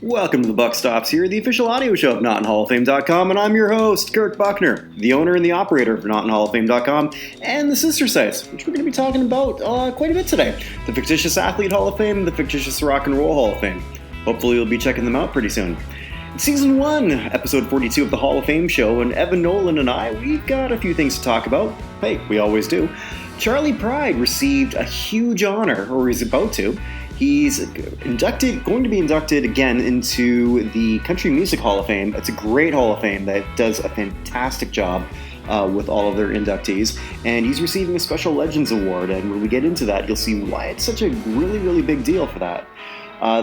Welcome to the Buck Stops here, the official audio show of NotInHallOfFame.com, and I'm your host, Kirk Buchner, the owner and the operator of NotInHallOfFame.com and the sister sites, which we're going to be talking about quite a bit today. The Fictitious Athlete Hall of Fame and the Fictitious Rock and Roll Hall of Fame. Hopefully you'll be checking them out pretty soon. It's Season 1, Episode 42 of the Hall of Fame show, and Evan, Nolan, and I, we've got a few things to talk about. Hey, we always do. Charley Pride received a huge honor, or he's about to. He's going to be inducted again into the Country Music Hall of Fame. It's a great Hall of Fame that does a fantastic job with all of their inductees. And he's receiving a Special Legends Award. And when we get into that, you'll see why it's such a really, really big deal for that.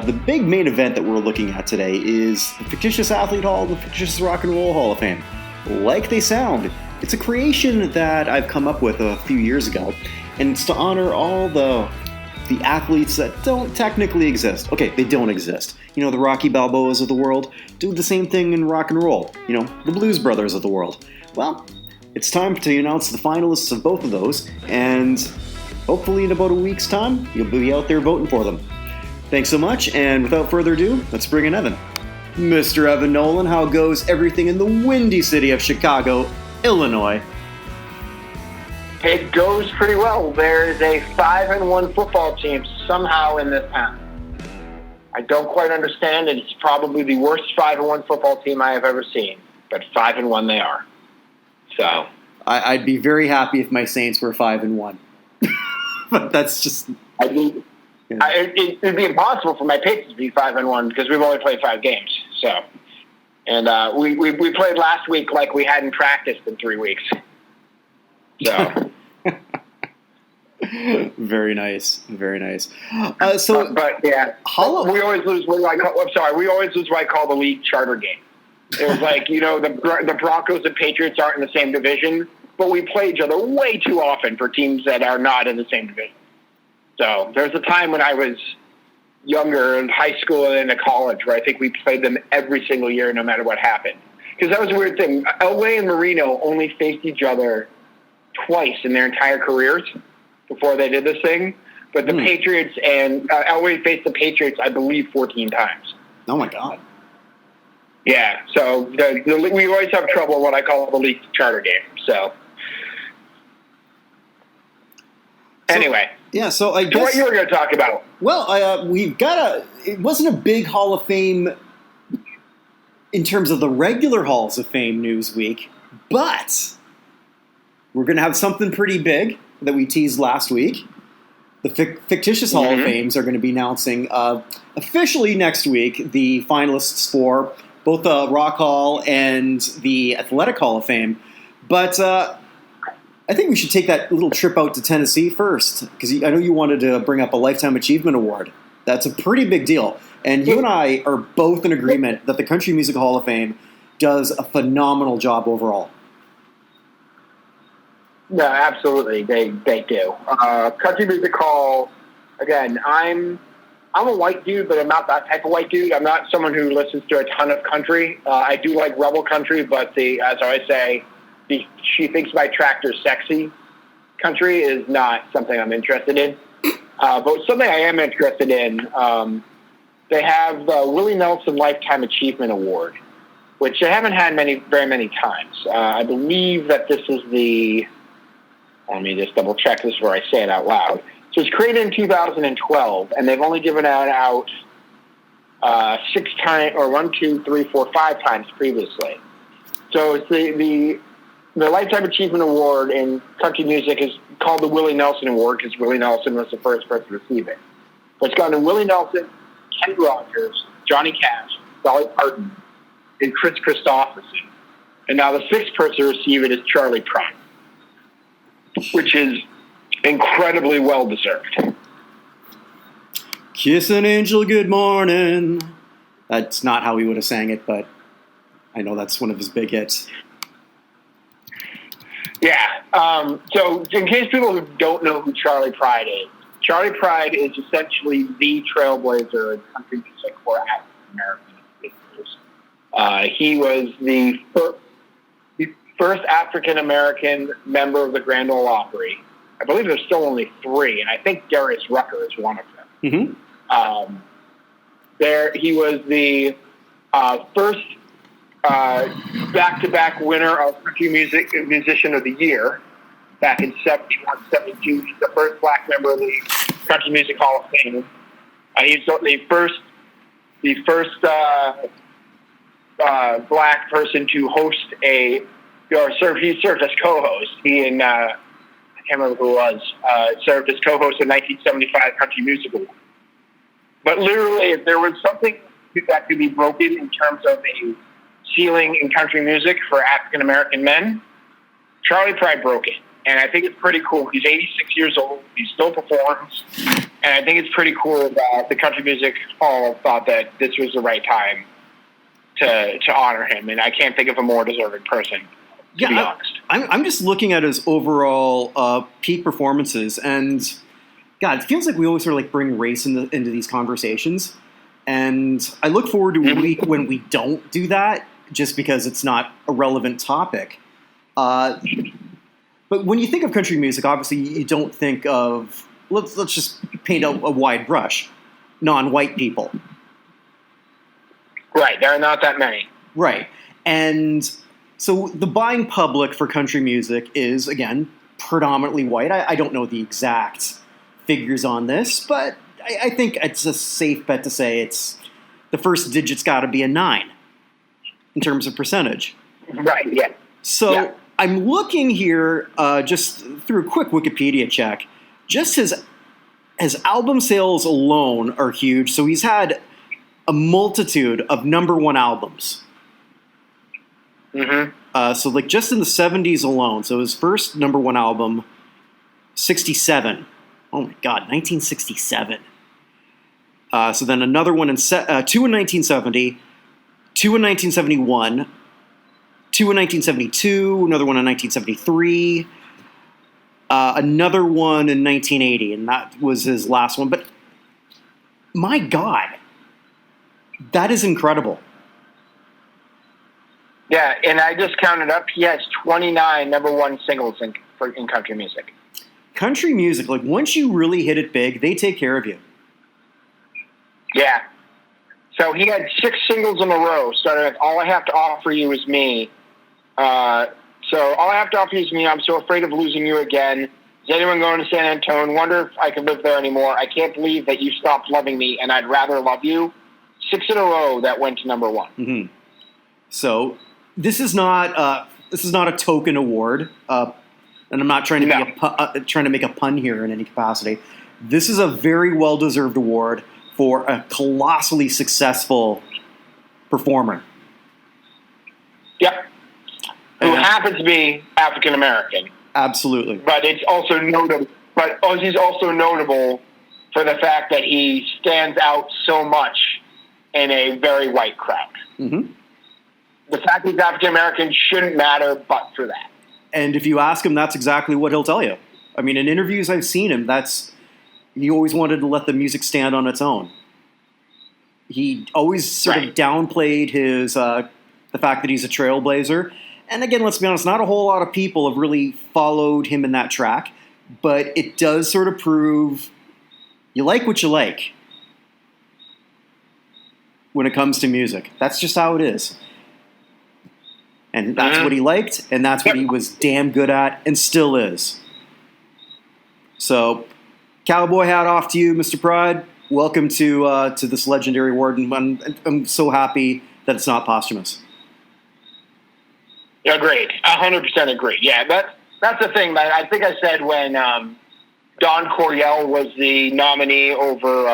The big main event that we're looking at today is the Fictitious Athlete Hall and the Fictitious Rock and Roll Hall of Fame. Like they sound, it's a creation that I've come up with a few years ago. And it's to honor all the athletes that don't technically exist. Okay, they don't exist. You know, the Rocky Balboas of the world do the same thing in rock and roll. You know, the Blues Brothers of the world. Well, it's time to announce the finalists of both of those, and hopefully in about a week's time, you'll be out there voting for them. Thanks so much, and without further ado, let's bring in Evan. Mr. Evan Nolan, how goes everything in the windy city of Chicago, Illinois? It goes pretty well. There is a 5-1 football team somehow in this town. I don't quite understand it. It's probably the worst 5-1 football team I have ever seen, but 5-1 they are. So I'd be very happy if my Saints were 5-1, but that's just. It'd be impossible for my Patriots to be 5-1 because we've only played 5 games. So, and we played last week like we hadn't practiced in 3 weeks. So. Very nice, very nice. But yeah, we always lose. We always lose what I call the league charter game. It was like, you know, the Broncos and Patriots aren't in the same division, but we play each other way too often for teams that are not in the same division. So there's a time when I was younger in high school and into college where I think we played them every single year, no matter what happened. Because that was a weird thing. Elway and Marino only faced each other twice in their entire careers before they did this thing. But the Patriots and Elway faced the Patriots, I believe, 14 times. Oh, my God. Yeah, so we always have trouble with what I call the league charter game. So anyway. Yeah, so I guess. So what you were going to talk about? Well, we've got it wasn't a big Hall of Fame in terms of the regular Halls of Fame news week, but we're going to have something pretty big that we teased last week. The Fictitious Hall of Fames are going to be announcing officially next week the finalists for both the Rock Hall and the Athletic Hall of Fame. But I think we should take that little trip out to Tennessee first, because I know you wanted to bring up a Lifetime Achievement Award. That's a pretty big deal. And you and I are both in agreement that the Country Music Hall of Fame does a phenomenal job overall. No, absolutely, they do. Country Music Hall, again, I'm a white dude, but I'm not that type of white dude. I'm not someone who listens to a ton of country. I do like rebel country, but as I always say, She Thinks My Tractor's Sexy country is not something I'm interested in. But something I am interested in, they have the Willie Nelson Lifetime Achievement Award, which they haven't had very many times. I believe that this is let me just double check this before I say it out loud. So it's created in 2012, and they've only given it out 6 times, or 1, 2, 3, 4, 5 times previously. So it's the Lifetime Achievement Award in country music is called the Willie Nelson Award because Willie Nelson was the first person to receive it. But it's gone to Willie Nelson, Kenny Rogers, Johnny Cash, Dolly Parton, and Chris Christopherson. And now the 6th person to receive it is Charley Pride, which is incredibly well-deserved. Kiss an angel good morning. That's not how he would have sang it, but I know that's one of his big hits. Yeah. So in case people who don't know who Charley Pride is essentially the trailblazer in country music for African American. He was the first African American member of the Grand Ole Opry. I believe there's still only 3, and I think Darius Rucker is one of them. He was the first back-to-back winner of Country Musician of the Year back in 71-72. He's the first black member of the Country Music Hall of Fame. He's the first black person to host he served as co-host. He and I can't remember who it was, served as co-host in 1975 Country Music Award. But literally, if there was something that could be broken in terms of a ceiling in country music for African American men, Charley Pride broke it. And I think it's pretty cool. He's 86 years old. He still performs. And I think it's pretty cool that the Country Music Hall thought that this was the right time to honor him. And I can't think of a more deserving person, to be honest. I'm just looking at his overall peak performances. And, God, it feels like we always sort of like bring race into these conversations. And I look forward to a week when we don't do that, just because it's not a relevant topic. But when you think of country music, obviously you don't think of, let's just paint a wide brush, non-white people. Right, there are not that many. Right. And so the buying public for country music is, again, predominantly white. I don't know the exact figures on this, but I think it's a safe bet to say it's the first digit's got to be a 9 in terms of percentage. Right, yeah. So... Yeah. I'm looking here just through a quick Wikipedia check. Just his album sales alone are huge. So he's had a multitude of number one albums. Mm-hmm. So like just in the 70s alone. So his first number one album, 67. Oh my God, 1967. So then another one, two in 1970, two in 1971, two in 1972, another one in 1973, another one in 1980, and that was his last one. But my God, that is incredible. Yeah, and I just counted up. He has 29 number one singles in country music. Country music, like once you really hit it big, they take care of you. Yeah. So he had 6 singles in a row, starting with All I Have to Offer You Is Me. So All I Have to Offer You Is Me, I'm So Afraid of Losing You Again. Is anyone going to San Antone? Wonder if I could live there anymore. I can't believe that you stopped loving me, and I'd rather love you. 6 in a row that went to number 1. Mm-hmm. So this is not a token award, and I'm not trying to trying to make a pun here in any capacity. This is a very well-deserved award for a colossally successful performer. Yep. Who happens to be African American. Absolutely. But it's also notable. But he's also notable for the fact that he stands out so much in a very white crowd. Mm-hmm. The fact that he's African American shouldn't matter, but for that. And if you ask him, that's exactly what he'll tell you. I mean, in interviews I've seen him, he always wanted to let the music stand on its own. He always sort of downplayed his the fact that he's a trailblazer. And again, let's be honest, not a whole lot of people have really followed him in that track, but it does sort of prove you like what you like when it comes to music. That's just how it is. And that's what he liked, and that's what he was damn good at, and still is. So, cowboy hat off to you, Mr. Pride. Welcome to this legendary award, and I'm so happy that it's not posthumous. Agreed. 100% agree. Yeah, that's the thing. I think I said when Don Coryell was the nominee over...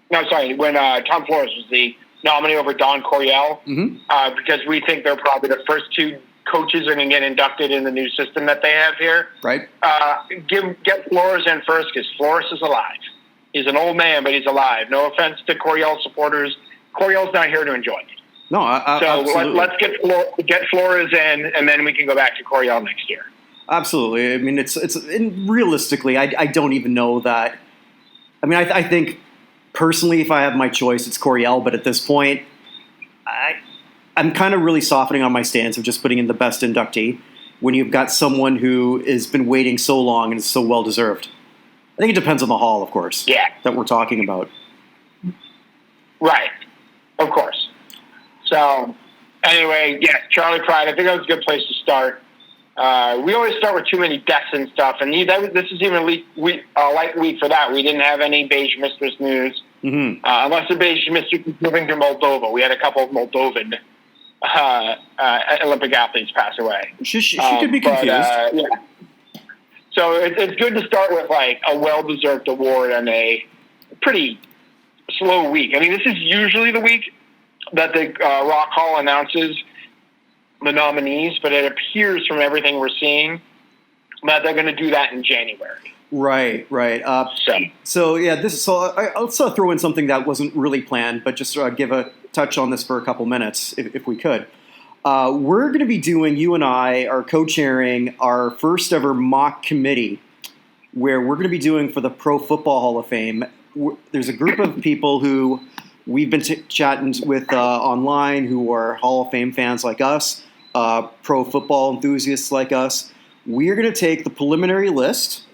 when Tom Flores was the nominee over Don Coryell, because we think they're probably the first 2 coaches are going to get inducted in the new system that they have here. Right. Get Flores in first, because Flores is alive. He's an old man, but he's alive. No offense to Coryell supporters. Coryell's not here to enjoy it. No, absolutely. Let's get Flores in, and then we can go back to Coryell next year. Absolutely. I mean, it's realistically, I don't even know that. I mean, I think personally, if I have my choice, it's Coryell. But at this point, I'm kind of really softening on my stance of just putting in the best inductee when you've got someone who has been waiting so long and is so well deserved. I think it depends on the hall, of course. Yeah. That we're talking about. Right. Of course. So, anyway, yeah, Charley Pride, I think that was a good place to start. We always start with too many deaths and stuff, and this is even a light week for that. We didn't have any Beige Mistress news, unless the Beige Mistress was moving to Moldova. We had a couple of Moldovan Olympic athletes pass away. She could be confused. Yeah. So it's good to start with like a well-deserved award on a pretty slow week. I mean, this is usually the week that the Rock Hall announces the nominees, but it appears from everything we're seeing that they're going to do that in January. Right. So let's throw in something that wasn't really planned, but just give a touch on this for a couple minutes, if we could. We're going to be doing, you and I are co-chairing our first ever mock committee, where we're going to be doing for the Pro Football Hall of Fame. There's a group of people who we've been chatting with online who are Hall of Fame fans like us, pro football enthusiasts like us. We're going to take the preliminary list,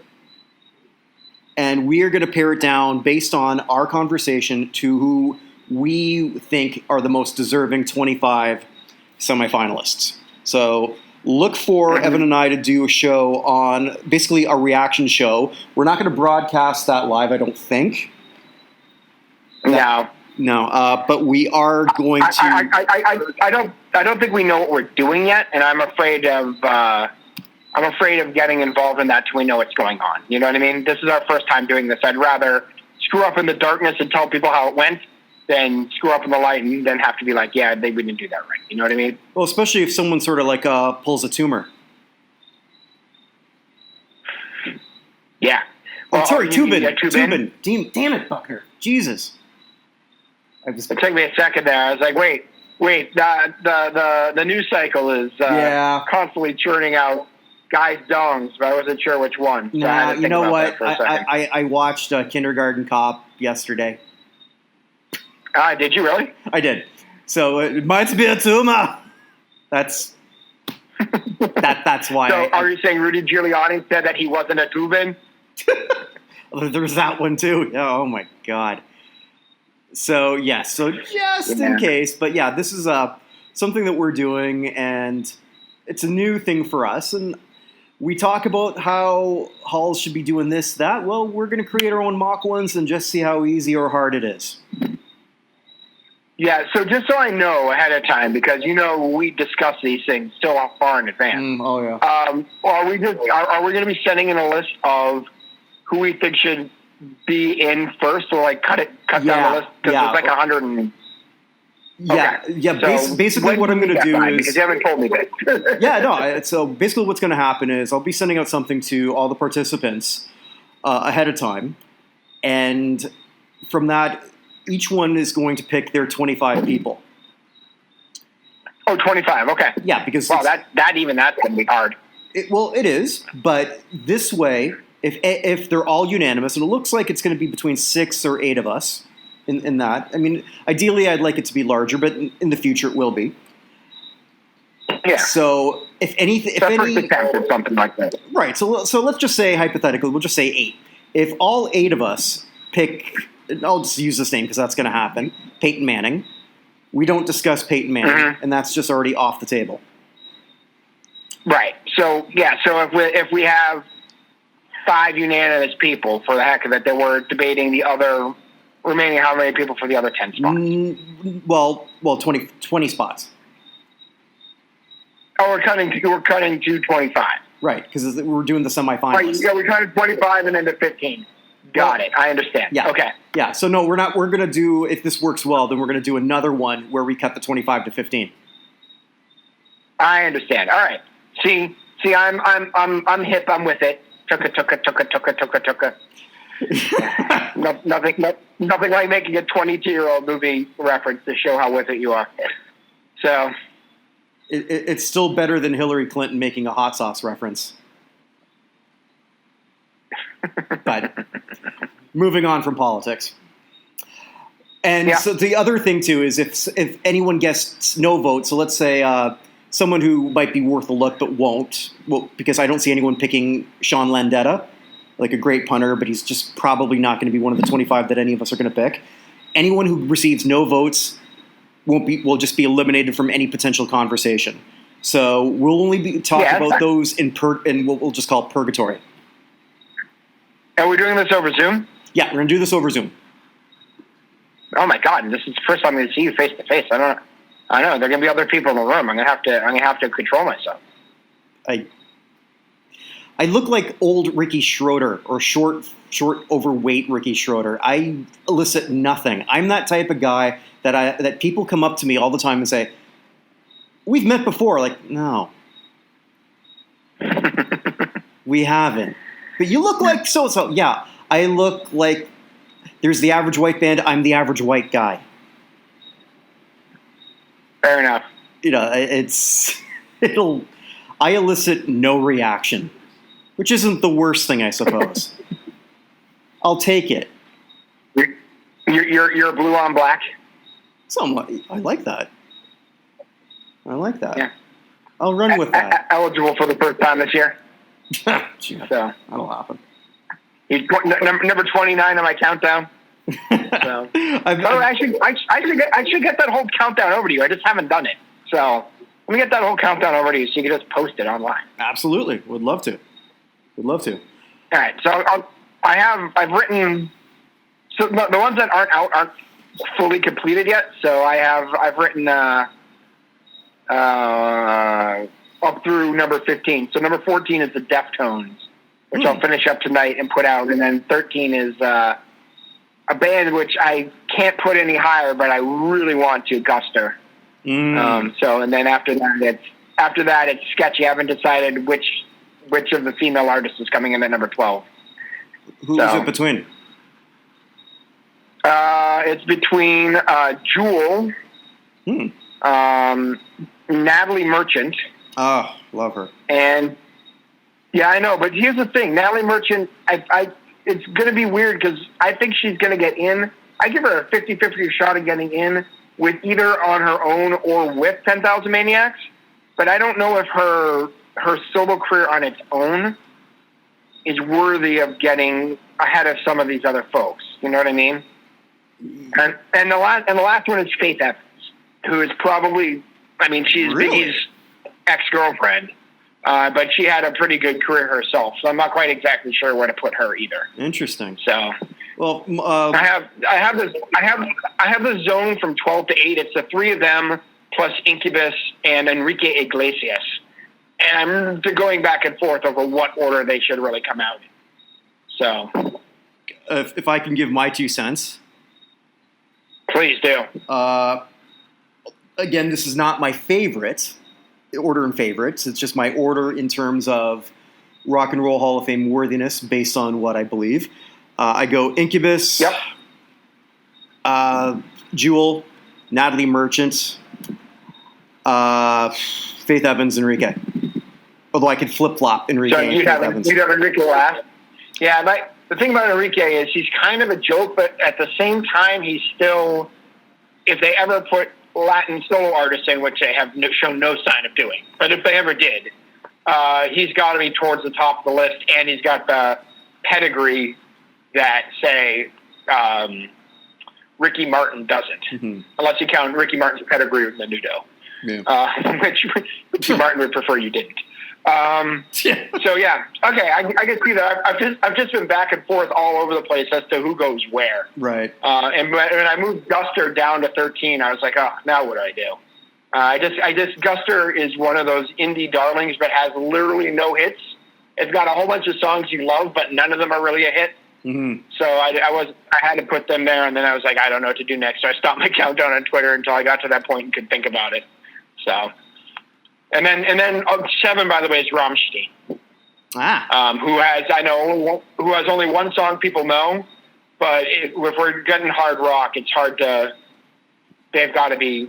and we are going to pare it down based on our conversation to who we think are the most deserving 25 semifinalists. So look for Evan and I to do a show on, basically a reaction show. We're not going to broadcast that live, I don't think. No, but we are going to. I don't think we know what we're doing yet, and I'm afraid of getting involved in that till we know what's going on. You know what I mean? This is our first time doing this. I'd rather screw up in the darkness and tell people how it went than screw up in the light and then have to be like, yeah, they didn't do that right. You know what I mean? Well, especially if someone sort of like pulls a tumor. Yeah. Oh, sorry, Tubin. Damn it, Buchner. Jesus. It took me a second there. I was like, wait. The news cycle is constantly churning out guys' dongs, but I wasn't sure which one. So nah, you know what? I watched Kindergarten Cop yesterday. Did you really? I did. So it might be a tumor. That's why. So are you saying Rudy Giuliani said that he wasn't a Tubin? There's that one too. Oh my God. So yes. So just in case, but yeah, this is something that we're doing, and it's a new thing for us. And we talk about how halls should be doing this, that. Well, we're going to create our own mock ones and just see how easy or hard it is. Yeah, so just so I know ahead of time, because we discuss these things still far in advance. Oh yeah. Are we going to be sending in a list of who we think should be in first, or like cut down the list because there's like 100 and. Yeah, okay. yeah. So basically, what I'm going to do is because you haven't told me that. yeah, no. So basically, what's going to happen is I'll be sending out something to all the participants ahead of time, and from that, each one is going to pick their 25 people. Oh, 25. Okay. Yeah, because that's going to be hard. It is, but this way, if they're all unanimous, and it looks like it's going to be between 6 or 8 of us. In that, I mean, ideally, I'd like it to be larger, but in the future, it will be. Yeah. So, if any, something like that, right? So let's just say hypothetically, we'll just say 8. If all 8 of us pick, I'll just use this name because that's going to happen. Peyton Manning. We don't discuss Peyton Manning, and that's just already off the table. Right. So yeah. So if we have 5 unanimous people, for the heck of it, that we're debating the other. Remaining how many people for the other 10 spots? Well, 20 spots. Oh, we're cutting to 25. Right, because we're doing the semifinals. Right, yeah, we're cutting 25 and then to 15. Got it. I understand. Yeah. Okay. Yeah. So no, we're not. We're going to do, if this works well, then we're going to do another one where we cut the 25 to 15. I understand. All right. See, I'm hip. I'm with it. Tucka. Nothing like making a 22-year-old movie reference to show how with it you are. So it's still better than Hillary Clinton making a hot sauce reference. But moving on from politics. And so the other thing too is if anyone gets no vote, so let's say someone who might be worth a look but won't, well, because I don't see anyone picking Sean Landeta, like a great punter, but he's just probably not going to be one of the 25 that any of us are going to pick. anyone who receives no votes will just be eliminated from any potential conversation. So we'll only talk about those in what we'll just call purgatory. Are we doing this over Zoom? Yeah, we're going to do this over Zoom. Oh my God! This is the first time I'm going to see you face to face. I know. There are going to be other people in the room. I'm going to have to control myself. I look like old Ricky Schroeder or short, overweight Ricky Schroeder. I elicit nothing. I'm that type of guy that people come up to me all the time and say, "We've met before." Like, no, we haven't. But you look like so. Yeah, I look like there's the average white band. I'm the average white guy. Fair enough. I elicit no reaction, which isn't the worst thing, I suppose. I'll take it. You're blue on black? Somewhat. I like that. Yeah. I'll run with that. Eligible for the first time this year. So that'll happen. He's number 29 on my countdown. So I should get that whole countdown over to you. I just haven't done it. So let me get that whole countdown over to you so you can just post it online. Absolutely. Would love to. All right. So I've written, so the ones that aren't fully completed yet. So I've written up through number 15. So number 14 is the Deftones, which I'll finish up tonight and put out. And then 13 is a band which I can't put any higher, but I really want to, Costner. So, and then after that it's sketchy. I haven't decided which of the female artists is coming in at number 12. Who is it between? It's between Jewel, Natalie Merchant. Oh, love her. And yeah, I know, but here's the thing: Natalie Merchant. It's going to be weird because I think she's going to get in. I give her a 50-50 shot at getting in with either on her own or with 10,000 Maniacs. But I don't know if her solo career on its own is worthy of getting ahead of some of these other folks. You know what I mean? And the last one is Faith Evans, who is probably, she's Biggie's ex-girlfriend. But she had a pretty good career herself, so I'm not quite exactly sure where to put her either. Interesting. So, well, I have the zone from 12 to 8. It's the three of them plus Incubus and Enrique Iglesias, and I'm going back and forth over what order they should really come out in. So, if I can give my 2 cents, please do. Again, this is not my favorite. Order in favorites. It's just my order in terms of Rock and Roll Hall of Fame worthiness based on what I believe. I go Incubus, Jewel, Natalie Merchant, Faith Evans, Enrique. Although I could flip-flop Enrique. So you'd have Enrique last? Yeah, the thing about Enrique is he's kind of a joke, but at the same time, he's still, if they ever put Latin solo artists in, which they have shown no sign of doing, but if they ever did, he's got to be towards the top of the list, and he's got the pedigree that, say, Ricky Martin doesn't, unless you count Ricky Martin's pedigree with Menudo, which Ricky Martin would prefer you didn't. So yeah, okay, I can see that. I've just been back and forth all over the place as to who goes where. Right. And when I moved Guster down to 13, I was like, oh, now what do I do? I just Guster is one of those indie darlings, but has literally no hits. It's got a whole bunch of songs you love, but none of them are really a hit. So I had to put them there, and then I was like, I don't know what to do next. So I stopped my countdown on Twitter until I got to that point and could think about it. So. And then 7, by the way, is Ramshady, who has only one song people know, but if we're getting hard rock, it's hard to. They've got to be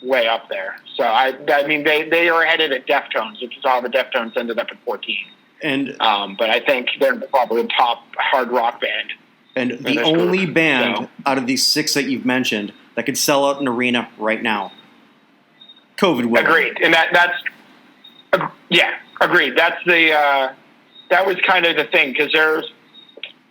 way up there. So they are headed at Deftones, which is how the Deftones ended up at 14. And but I think they're probably the top hard rock band. And the only band out of these 6 that you've mentioned that could sell out an arena right now. COVID will. Agreed, and that's agreed. That's the that was kind of the thing because there's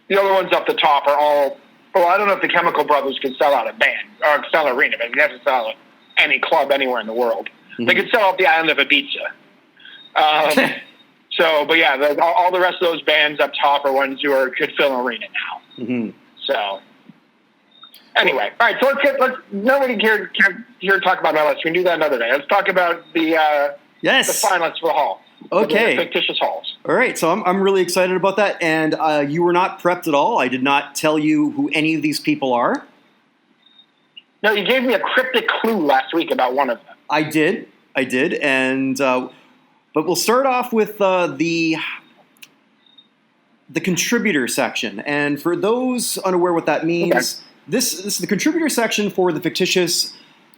the other ones up the top are all Well, I don't know if the Chemical Brothers could sell out a band or sell an arena, but they have to sell out any club anywhere in the world. Mm-hmm. They could sell out the island of Ibiza. But yeah, all the rest of those bands up top are ones who could fill an arena now. Mm-hmm. So anyway, all right. So let's nobody here to talk about my list. We can do that another day. Let's talk about the finalists for the hall. Okay. The fictitious halls. All right, so I'm really excited about that, and you were not prepped at all. I did not tell you who any of these people are. No, you gave me a cryptic clue last week about one of them. I did, and but we'll start off with the contributor section. And for those unaware what that means, this is the contributor section for the Fictitious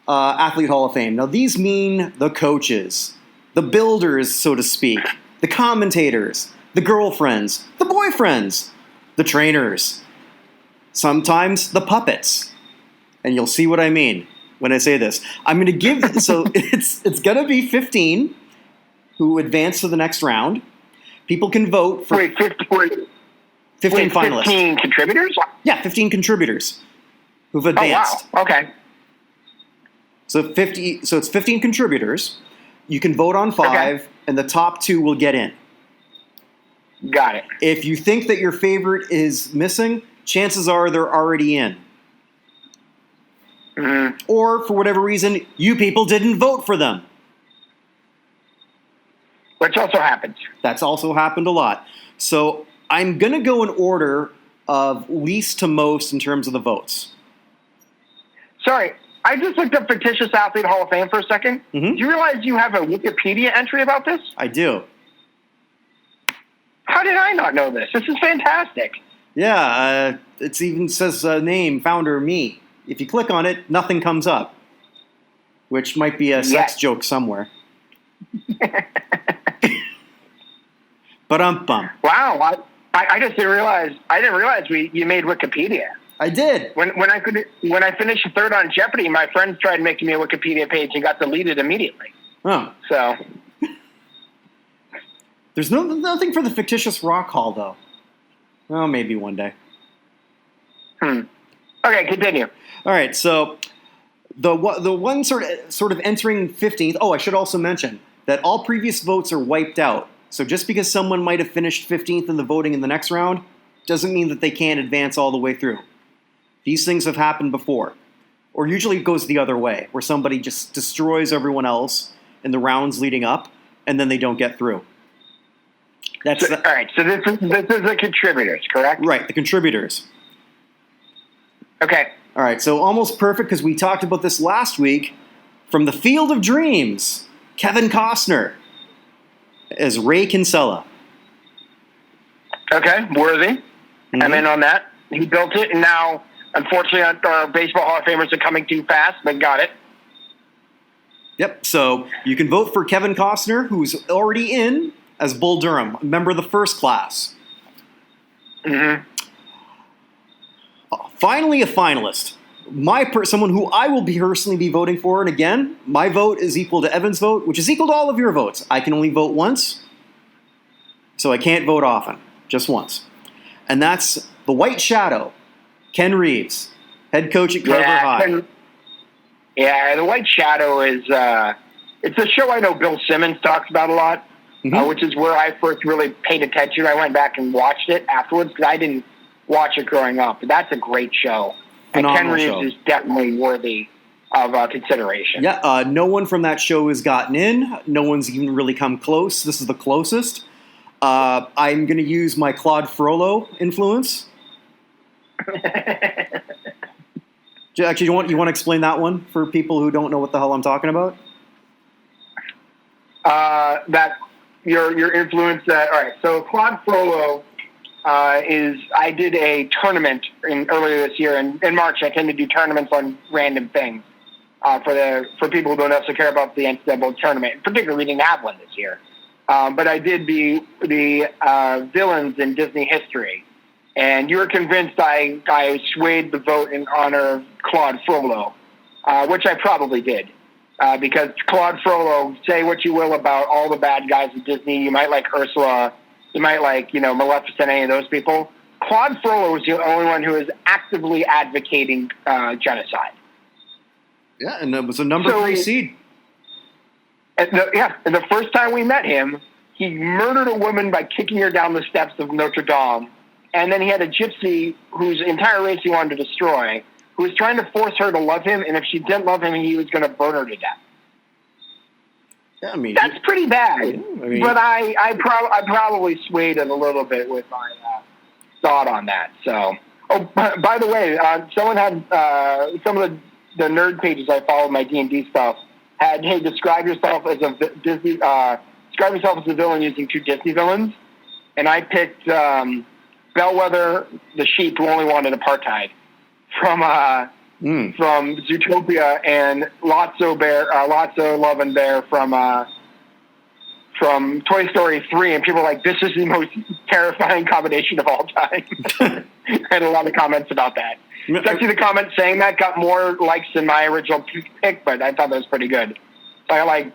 Athlete Hall of Fame. Now, these mean the coaches, the builders, so to speak, the commentators, the girlfriends, the boyfriends, the trainers, sometimes the puppets. And you'll see what I mean when I say this. I'm going to give, so it's going to be 15 who advance to the next round. People can vote for 15 finalists. 15 contributors? Yeah, 15 contributors who've advanced. Oh, wow. Okay. So it's 15 contributors. You can vote on 5, and the top 2 will get in. Got it. If you think that your favorite is missing, chances are they're already in. Mm-hmm. Or, for whatever reason, you people didn't vote for them. Which also happens. That's also happened a lot. So I'm going to go in order of least to most in terms of the votes. Sorry, I just looked up Fictitious Athlete Hall of Fame for a second. Mm-hmm. Do you realize you have a Wikipedia entry about this? I do. How did I not know this? This is fantastic. Yeah, it even says name, founder, me. If you click on it, nothing comes up, which might be a sex joke somewhere. Ba-dum-bum. Wow, I just didn't realize. I didn't realize you made Wikipedia. I did. When I finished third on Jeopardy, my friends tried making me a Wikipedia page and got deleted immediately. Oh. So there's nothing for the Fictitious Rock Hall though. Oh, maybe one day. Okay, continue. All right, so the one sort of entering 15th. Oh, I should also mention that all previous votes are wiped out. So just because someone might have finished 15th in the voting in the next round doesn't mean that they can't advance all the way through. These things have happened before. Or usually it goes the other way, where somebody just destroys everyone else in the rounds leading up, and then they don't get through. All right, so this is the contributors, correct? Right, the contributors. Okay. All right, so almost perfect, because we talked about this last week. From the Field of Dreams, Kevin Costner as Ray Kinsella. Okay, worthy. Mm-hmm. I'm in on that. He built it, and now, unfortunately, our baseball Hall of Famers are coming too fast, but got it. Yep, so you can vote for Kevin Costner, who's already in as Bull Durham, a member of the first class. Mm-hmm. Finally, a finalist. Someone who I will personally be voting for, and again, my vote is equal to Evan's vote, which is equal to all of your votes. I can only vote once, so I can't vote often, just once. And that's the White Shadow, Ken Reeves, head coach at Carver High. The White Shadow is it's a show I know Bill Simmons talks about a lot, which is where I first really paid attention. I went back and watched it afterwards because I didn't watch it growing up. But that's a great show. Phenomenal and Ken Reeves is definitely worthy of consideration. Yeah, no one from that show has gotten in. No one's even really come close. This is the closest. I'm going to use my Claude Frollo influence. Actually, you want to explain that one for people who don't know what the hell I'm talking about? That your influence. All right, so Claude Frollo I did a tournament earlier this year in March. I tend to do tournaments on random things for people who don't necessarily care about the NCAA tournament. Particularly, we didn't have one this year, but I did the villains in Disney history, and you were convinced I swayed the vote in honor of Claude Frollo, which I probably did. Because Claude Frollo, say what you will about all the bad guys at Disney, you might like Ursula, you might like, Maleficent, any of those people. Claude Frollo was the only one who was actively advocating genocide. Yeah, and it was a number 3 seed. And the first time we met him, he murdered a woman by kicking her down the steps of Notre Dame. And then he had a gypsy whose entire race he wanted to destroy, who was trying to force her to love him, and if she didn't love him, he was going to burn her to death. Yeah, I mean, that's pretty bad. But I probably swayed it a little bit with my thought on that. So, by the way, someone had some of the nerd pages I follow, my D&D stuff, had, hey, describe yourself as a Disney, describe yourself as a villain using 2 Disney villains, and I picked Bellwether, the sheep who only wanted apartheid, from Zootopia, and Lotso Love and Bear from Toy Story 3, and people are like, this is the most terrifying combination of all time. I had a lot of comments about that. It's actually the comment saying that got more likes than my original pick, but I thought that was pretty good. So I got like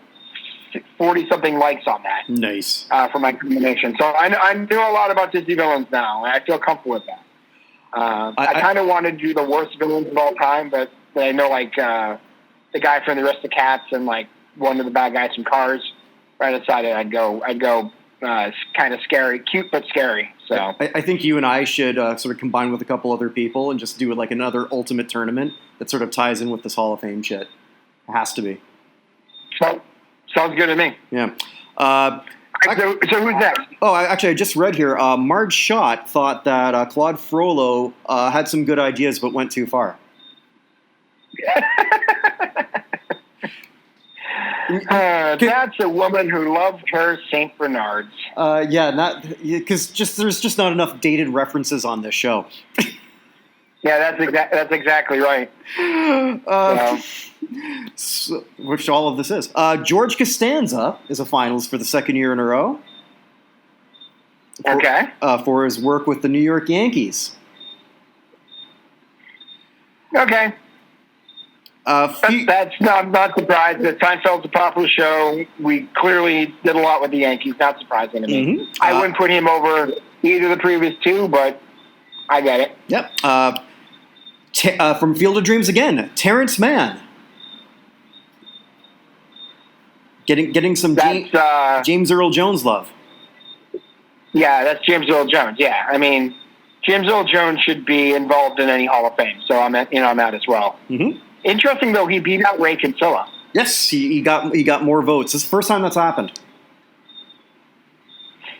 40-something likes on that. Nice. For my combination. So I knew a lot about Disney villains now, and I feel comfortable with that. I kind of wanted to do the worst villains of all time, but I know like the guy from the Aristocats and like one of the bad guys from Cars. Right outside it, I'd go kind of scary, cute but scary. So I think you and I should sort of combine with a couple other people and just do like another ultimate tournament that sort of ties in with this Hall of Fame shit. It has to be. So, sounds good to me. Yeah. So who's next? Oh, I just read here. Marge Schott thought that Claude Frollo had some good ideas but went too far. That's a woman who loved her Saint Bernards. Because there's just not enough dated references on this show. Yeah, that's exactly right. Which all of this is. George Costanza is a finalist for the second year in a row. For his work with the New York Yankees. Okay. That's not surprised. Seinfeld's a popular show. We clearly did a lot with the Yankees. Not surprising to me. Mm-hmm. I wouldn't put him over either of the previous 2, but I get it. Yep. From Field of Dreams again, Terrence Mann. Getting some James Earl Jones love. Yeah, that's James Earl Jones. Yeah, I mean, James Earl Jones should be involved in any Hall of Fame, so I'm at as well. Mm-hmm. Interesting though, he beat out Ray Kinsella. Yes, he got more votes. It's the first time that's happened.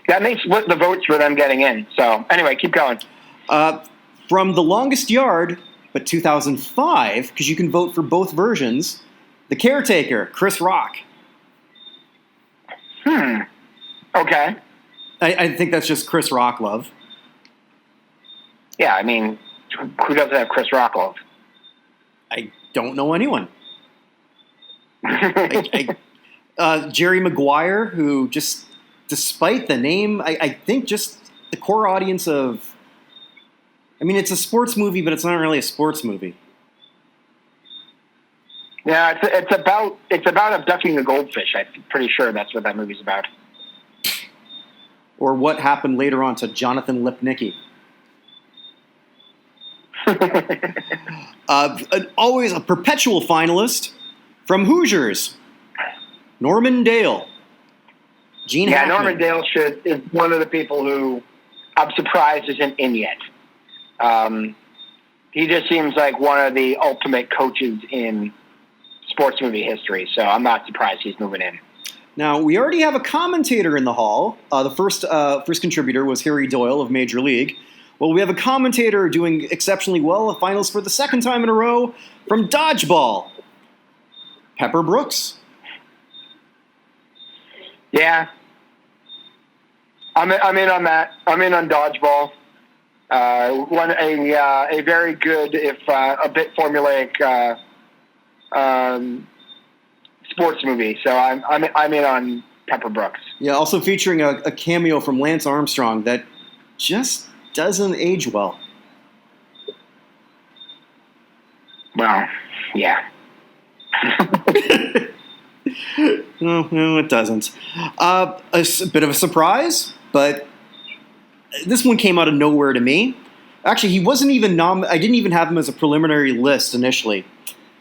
That may split the votes for them getting in. So anyway, keep going. From The Longest Yard, but 2005, because you can vote for both versions. The Caretaker, Chris Rock. Okay. I think that's just Chris Rock love. Yeah, I mean, who doesn't have Chris Rock love? I don't know anyone. Jerry Maguire, who just, despite the name, I think just the core audience of, I mean, it's a sports movie, but it's not really a sports movie. Yeah, it's about abducting the goldfish. I'm pretty sure that's what that movie's about. Or what happened later on to Jonathan Lipnicki. Always a perpetual finalist from Hoosiers, Norman Dale. Gene Hackman. Norman Dale is one of the people who I'm surprised isn't in yet. He just seems like one of the ultimate coaches in sports movie history, so I'm not surprised he's moving in. Now, we already have a commentator in the hall. The first contributor was Harry Doyle of Major League. Well, we have a commentator doing exceptionally well, a finalist for the second time in a row from Dodgeball, Pepper Brooks. Yeah. I'm in on that. I'm in on Dodgeball. A very good, if a bit formulaic, sports movie. So I'm in on Pepper Brooks. Yeah, also featuring a cameo from Lance Armstrong that just doesn't age well. Well, yeah. No, it doesn't. A bit of a surprise, but this one came out of nowhere to me. Actually, he wasn't even I didn't even have him as a preliminary list initially,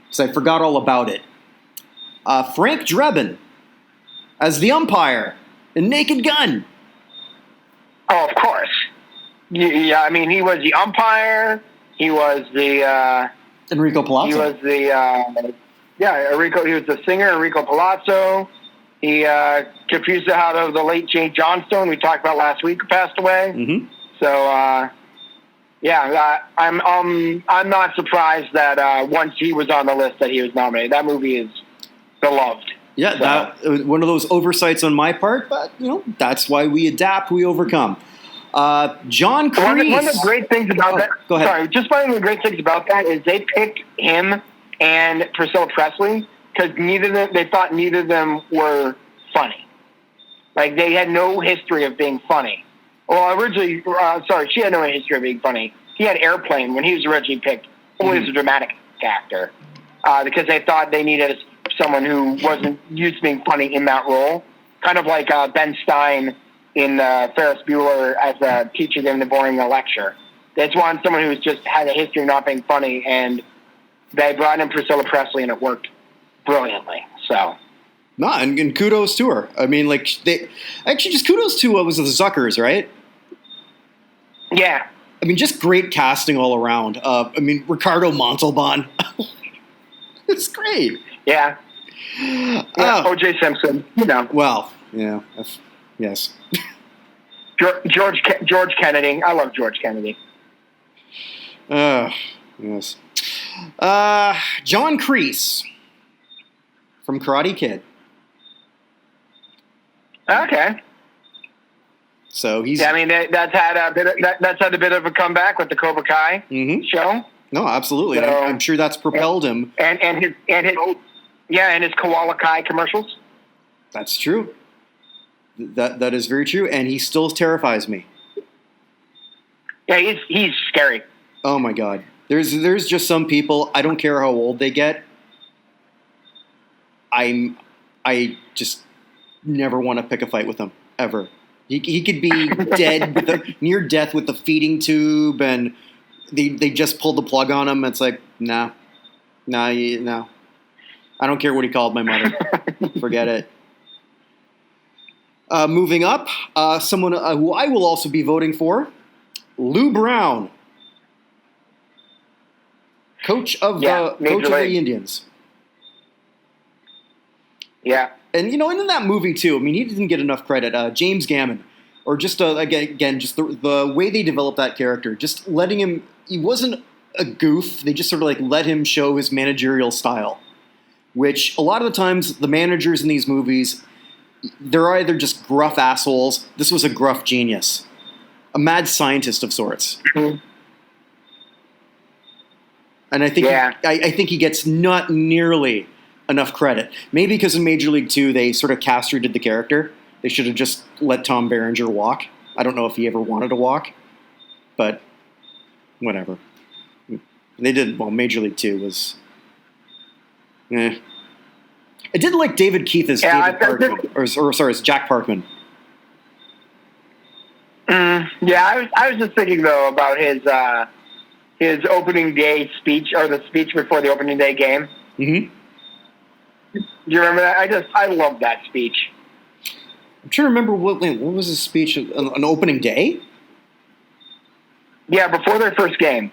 because I forgot all about it. Frank Drebin as the umpire in Naked Gun. Oh, of course. Yeah, I mean, he was the umpire. He was the Enrico Palazzo. He was the Enrico. He was the singer, Enrico Palazzo. He confused it out of the late Jane Johnstone we talked about last week, who passed away. Mm-hmm. So I'm not surprised that once he was on the list that he was nominated. That movie is beloved. Yeah, so. That one of those oversights on my part, but that's why we adapt, we overcome. John Crease. One of the great things about that. Go ahead. Sorry, just one of the great things about that is they picked him and Priscilla Presley because they thought neither of them were funny. Like they had no history of being funny. Well, originally, she had no history of being funny. He had Airplane when he was originally picked only as a dramatic actor because they thought they needed someone who wasn't used to being funny in that role, kind of like Ben Stein in Ferris Bueller as a teacher giving the boring lecture. They just wanted someone who just had a history of not being funny, and they brought in Priscilla Presley, and it worked brilliantly. So, no, and kudos to her. I mean, like just kudos to was the Zuckers, right? Yeah. I mean, just great casting all around. Ricardo Montalban. It's great. Yeah. O.J. Simpson. Well, yeah. Yes. George Kennedy. I love George Kennedy. Yes. John Crease from Karate Kid. Okay. So he's. Yeah, I mean that's had a bit of a comeback with the Cobra Kai show. No, absolutely. So, I'm sure that's propelled him. And his Koala Kai commercials. That's true. That is very true, and he still terrifies me. Yeah, he's scary. Oh my God. There's just some people, I don't care how old they get. I just never want to pick a fight with them ever. He could be dead near death with the feeding tube, and they just pulled the plug on him. It's like no. I don't care what he called my mother. Forget it. Moving up, someone who I will also be voting for, Lou Brown, coach of the Indians. Yeah. And, in that movie, too, I mean, he didn't get enough credit. James Gammon, or just, again, just the way they developed that character, just letting him, he wasn't a goof. They just sort of, let him show his managerial style, which a lot of the times the managers in these movies, they're either just gruff assholes. This was a gruff genius, a mad scientist of sorts. Mm-hmm. And I think I think he gets not nearly enough credit. Maybe because in Major League 2 they sort of castrated the character. They should have just let Tom Berenger walk. I don't know if he ever wanted to walk, but whatever. They did. Well, Major League 2 was. I did like David Keith as David Parkman, as Jack Parkman. I was just thinking though about his opening day speech, or the speech before the opening day game. Mm-hmm. Do you remember that? I love that speech. I'm trying to remember what was his speech on opening day? Yeah, before their first game.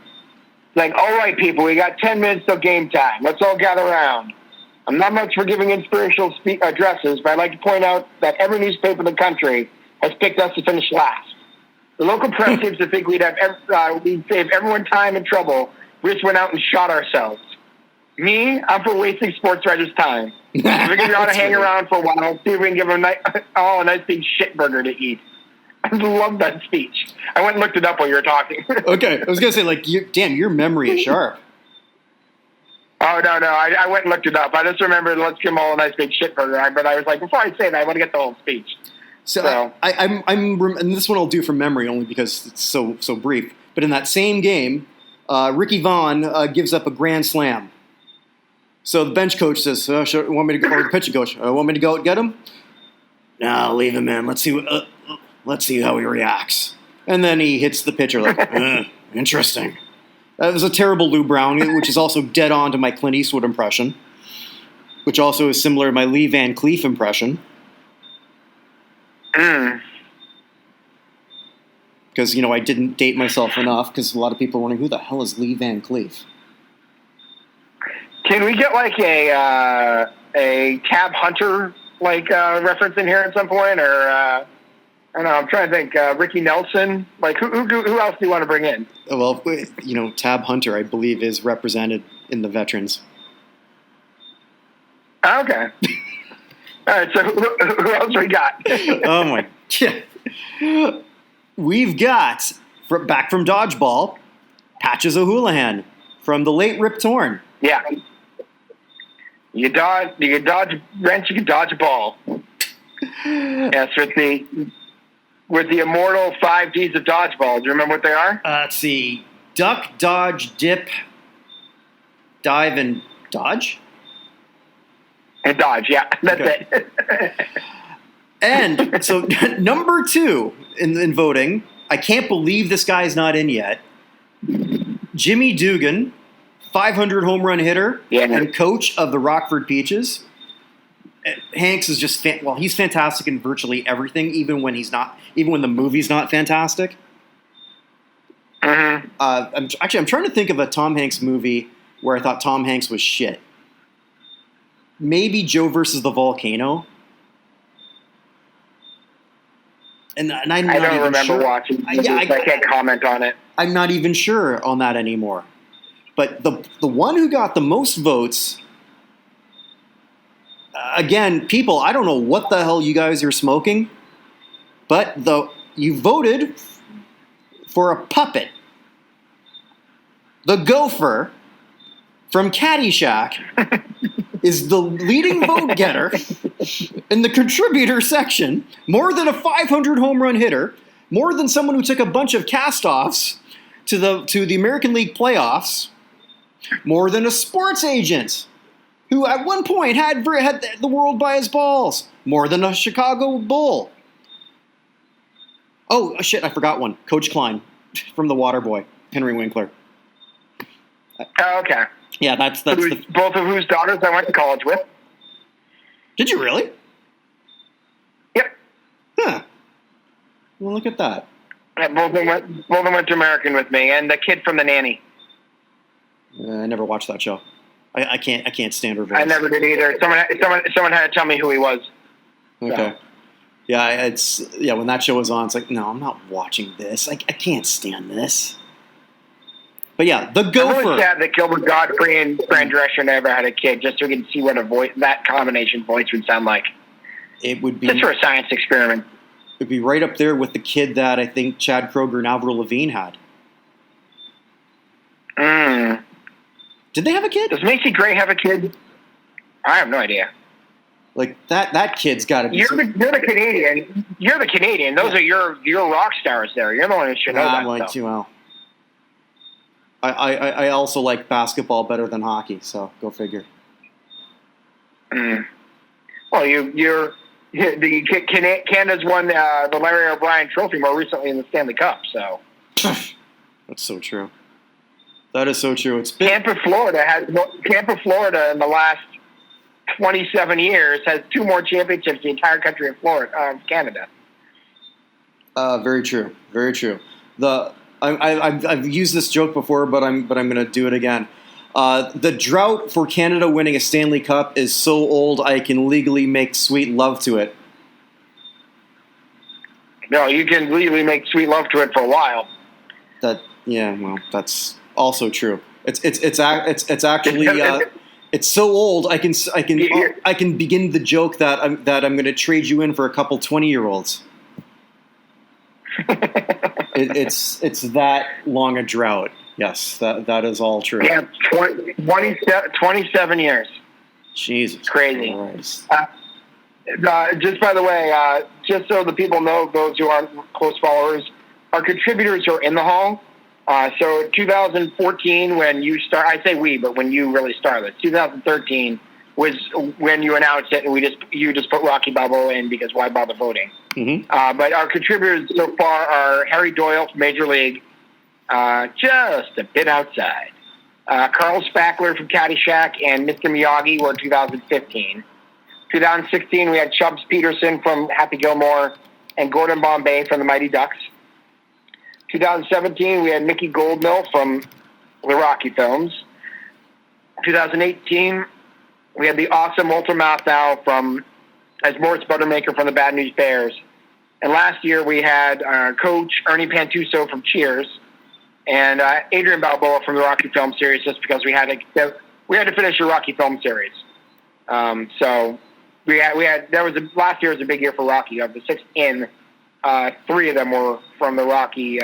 Like, all right, people, we got 10 minutes till game time. Let's all gather around. I'm not much for giving inspirational addresses, but I'd like to point out that every newspaper in the country has picked us to finish last. The local press seems to think we'd save everyone time and trouble. We just went out and shot ourselves. Me, I'm for wasting sports writers' time. We ought to hang around for a while, see if we can give them a nice big shit burger to eat. I love that speech. I went and looked it up while you were talking. Okay, I was going to say, damn, your memory is sharp. Oh, no, I went and looked it up. I just remembered, let's give them all a nice big shit burger. But I was like, before I say that, I want to get the whole speech. So I'm and this one I'll do from memory only because it's so brief. But in that same game, Ricky Vaughn gives up a grand slam. So the bench coach says, want me to go? Or the pitching coach, want me to go get him? No, leave him in. Let's see how he reacts. And then he hits the pitcher like, interesting. That was a terrible Lou Brown, which is also dead on to my Clint Eastwood impression, which also is similar to my Lee Van Cleef impression. Because, I didn't date myself enough because a lot of people are wondering, who the hell is Lee Van Cleef? Can we get like a Tab Hunter reference in here at some point? Or, I don't know, I'm trying to think, Ricky Nelson? Like, who else do you want to bring in? Well, Tab Hunter, I believe, is represented in the veterans. Okay. All right, so who else we got? Oh, my God. We've got, back from Dodgeball, Patches O'Houlihan from the late Rip Torn. Yeah. You can dodge wrench, you can dodge a ball. Yes, with the immortal 5 Ds of dodgeball. Do you remember what they are? Let's see. Duck, dodge, dip, dive, and dodge? And dodge, yeah. That's it. And so number 2 in voting, I can't believe this guy's not in yet. Jimmy Dugan, 500 home run hitter and coach of the Rockford Peaches. Hanks is just he's fantastic in virtually everything, even when the movie's not fantastic. Mm-hmm. I'm trying to think of a Tom Hanks movie where I thought Tom Hanks was shit. Maybe Joe versus the Volcano. And I don't remember watching. I can't comment on it. I'm not even sure on that anymore. But the one who got the most votes, again, people, I don't know what the hell you guys are smoking, but you voted for a puppet. The gopher from Caddyshack is the leading vote getter in the contributor section, more than a 500 home run hitter, more than someone who took a bunch of cast-offs to the American League playoffs, more than a sports agent who at one point had the world by his balls, more than a Chicago Bull. Oh, shit, I forgot one. Coach Klein from The Waterboy, Henry Winkler. Oh, okay. Yeah, that's both of whose daughters I went to college with. Did you really? Yep. Huh. Well, look at that. Yeah, both of them went to American with me, and the kid from The Nanny. I never watched that show. I can't stand her voice. I never did either. Someone had to tell me who he was. Okay. So. Yeah, when that show was on, it's like, no, I'm not watching this. I can't stand this. But yeah, the gopher. I'm really sad that Gilbert Gottfried and Fran Drescher never had a kid, just so we can see what that combination voice would sound like. It would be just for a science experiment. It'd be right up there with the kid that I think Chad Kroeger and Avril Lavigne had. Did they have a kid? Does Macy Gray have a kid? I have no idea. Like that kid's got to be. You're the Canadian. You're the Canadian. Those are your rock stars. There, you're the one who should know that. Like too well. I also like basketball better than hockey, so go figure. Well, Canada's won the Larry O'Brien Trophy more recently in the Stanley Cup. So that's so true. That is so true. It's been Tampa, Florida in the last 27 years has 2 more championships the entire country of Canada. Very true. Very true. I've used this joke before, but I'm going to do it again. The drought for Canada winning a Stanley Cup is so old I can legally make sweet love to it. No, you can legally make sweet love to it for a while. That's also true. It's actually it's so old I can begin the joke that I'm going to trade you in for a couple 20-year-olds. It's that long a drought. Yes, that is all true. Yeah, 27 years. Jesus, it's crazy. Just by the way, just so the people know, those who aren't close followers, our contributors are in the hall. So 2014, when you start, I say we, but when you really started, 2013, was when you announced it, and you just put Rocky Balboa in because why bother voting? Mm-hmm. But our contributors so far are Harry Doyle from Major League, just a bit outside. Carl Spackler from Caddyshack and Mr. Miyagi were in 2015. 2016, we had Chubbs Peterson from Happy Gilmore and Gordon Bombay from the Mighty Ducks. 2017, we had Mickey Goldmill from the Rocky films. 2018, we had the awesome Walter Matthau as Morris Buttermaker from the Bad News Bears. And last year, we had Coach Ernie Pantuso from Cheers and Adrian Balboa from the Rocky film series, just because we had to finish the Rocky film series. So last year was a big year for Rocky. Of the 6 in, 3 of them were from the Rocky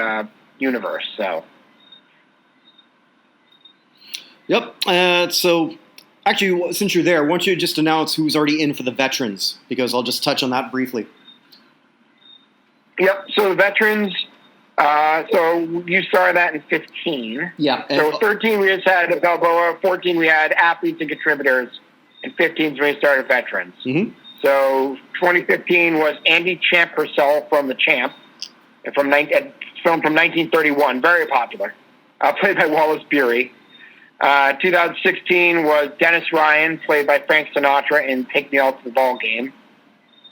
universe. So. Yep. So, actually, since you're there, why don't you just announce who's already in for the veterans? Because I'll just touch on that briefly. Yep. So the veterans. So you started that in 15. Yeah. So 13 we just had Balboa. 14 we had athletes and contributors. And 15 we started veterans. Mm-hmm. So 2015 was Andy Champ Purcell from The Champ, film from 1931, very popular, played by Wallace Beery. 2016 was Dennis Ryan, played by Frank Sinatra in Take Me Out to the Ball Game.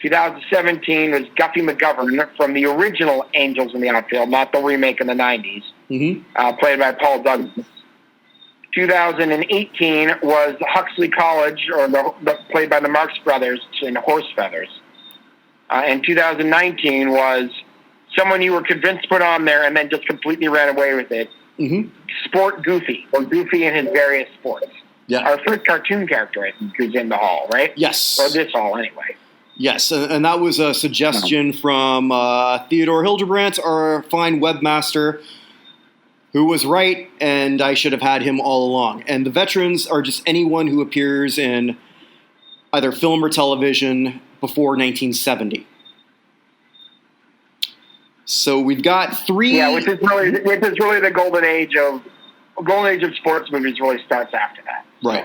2017 was Guffey McGovern from the original Angels in the Outfield, not the remake in the 90s, played by Paul Douglas. 2018 was Huxley College, played by the Marx Brothers in Horse Feathers. And 2019 was someone you were convinced to put on there and then just completely ran away with it. Mm-hmm. Sport Goofy, or Goofy in his various sports. Yeah. Our first cartoon character, I think, who's in the hall, right? Yes. Or this hall, anyway. Yes, and that was a suggestion from Theodore Hildebrandt, our fine webmaster, who was right, and I should have had him all along. And the veterans are just anyone who appears in either film or television before 1970. So we've got 3. Yeah, which is really the golden age of sports movies. Really starts after that. Right.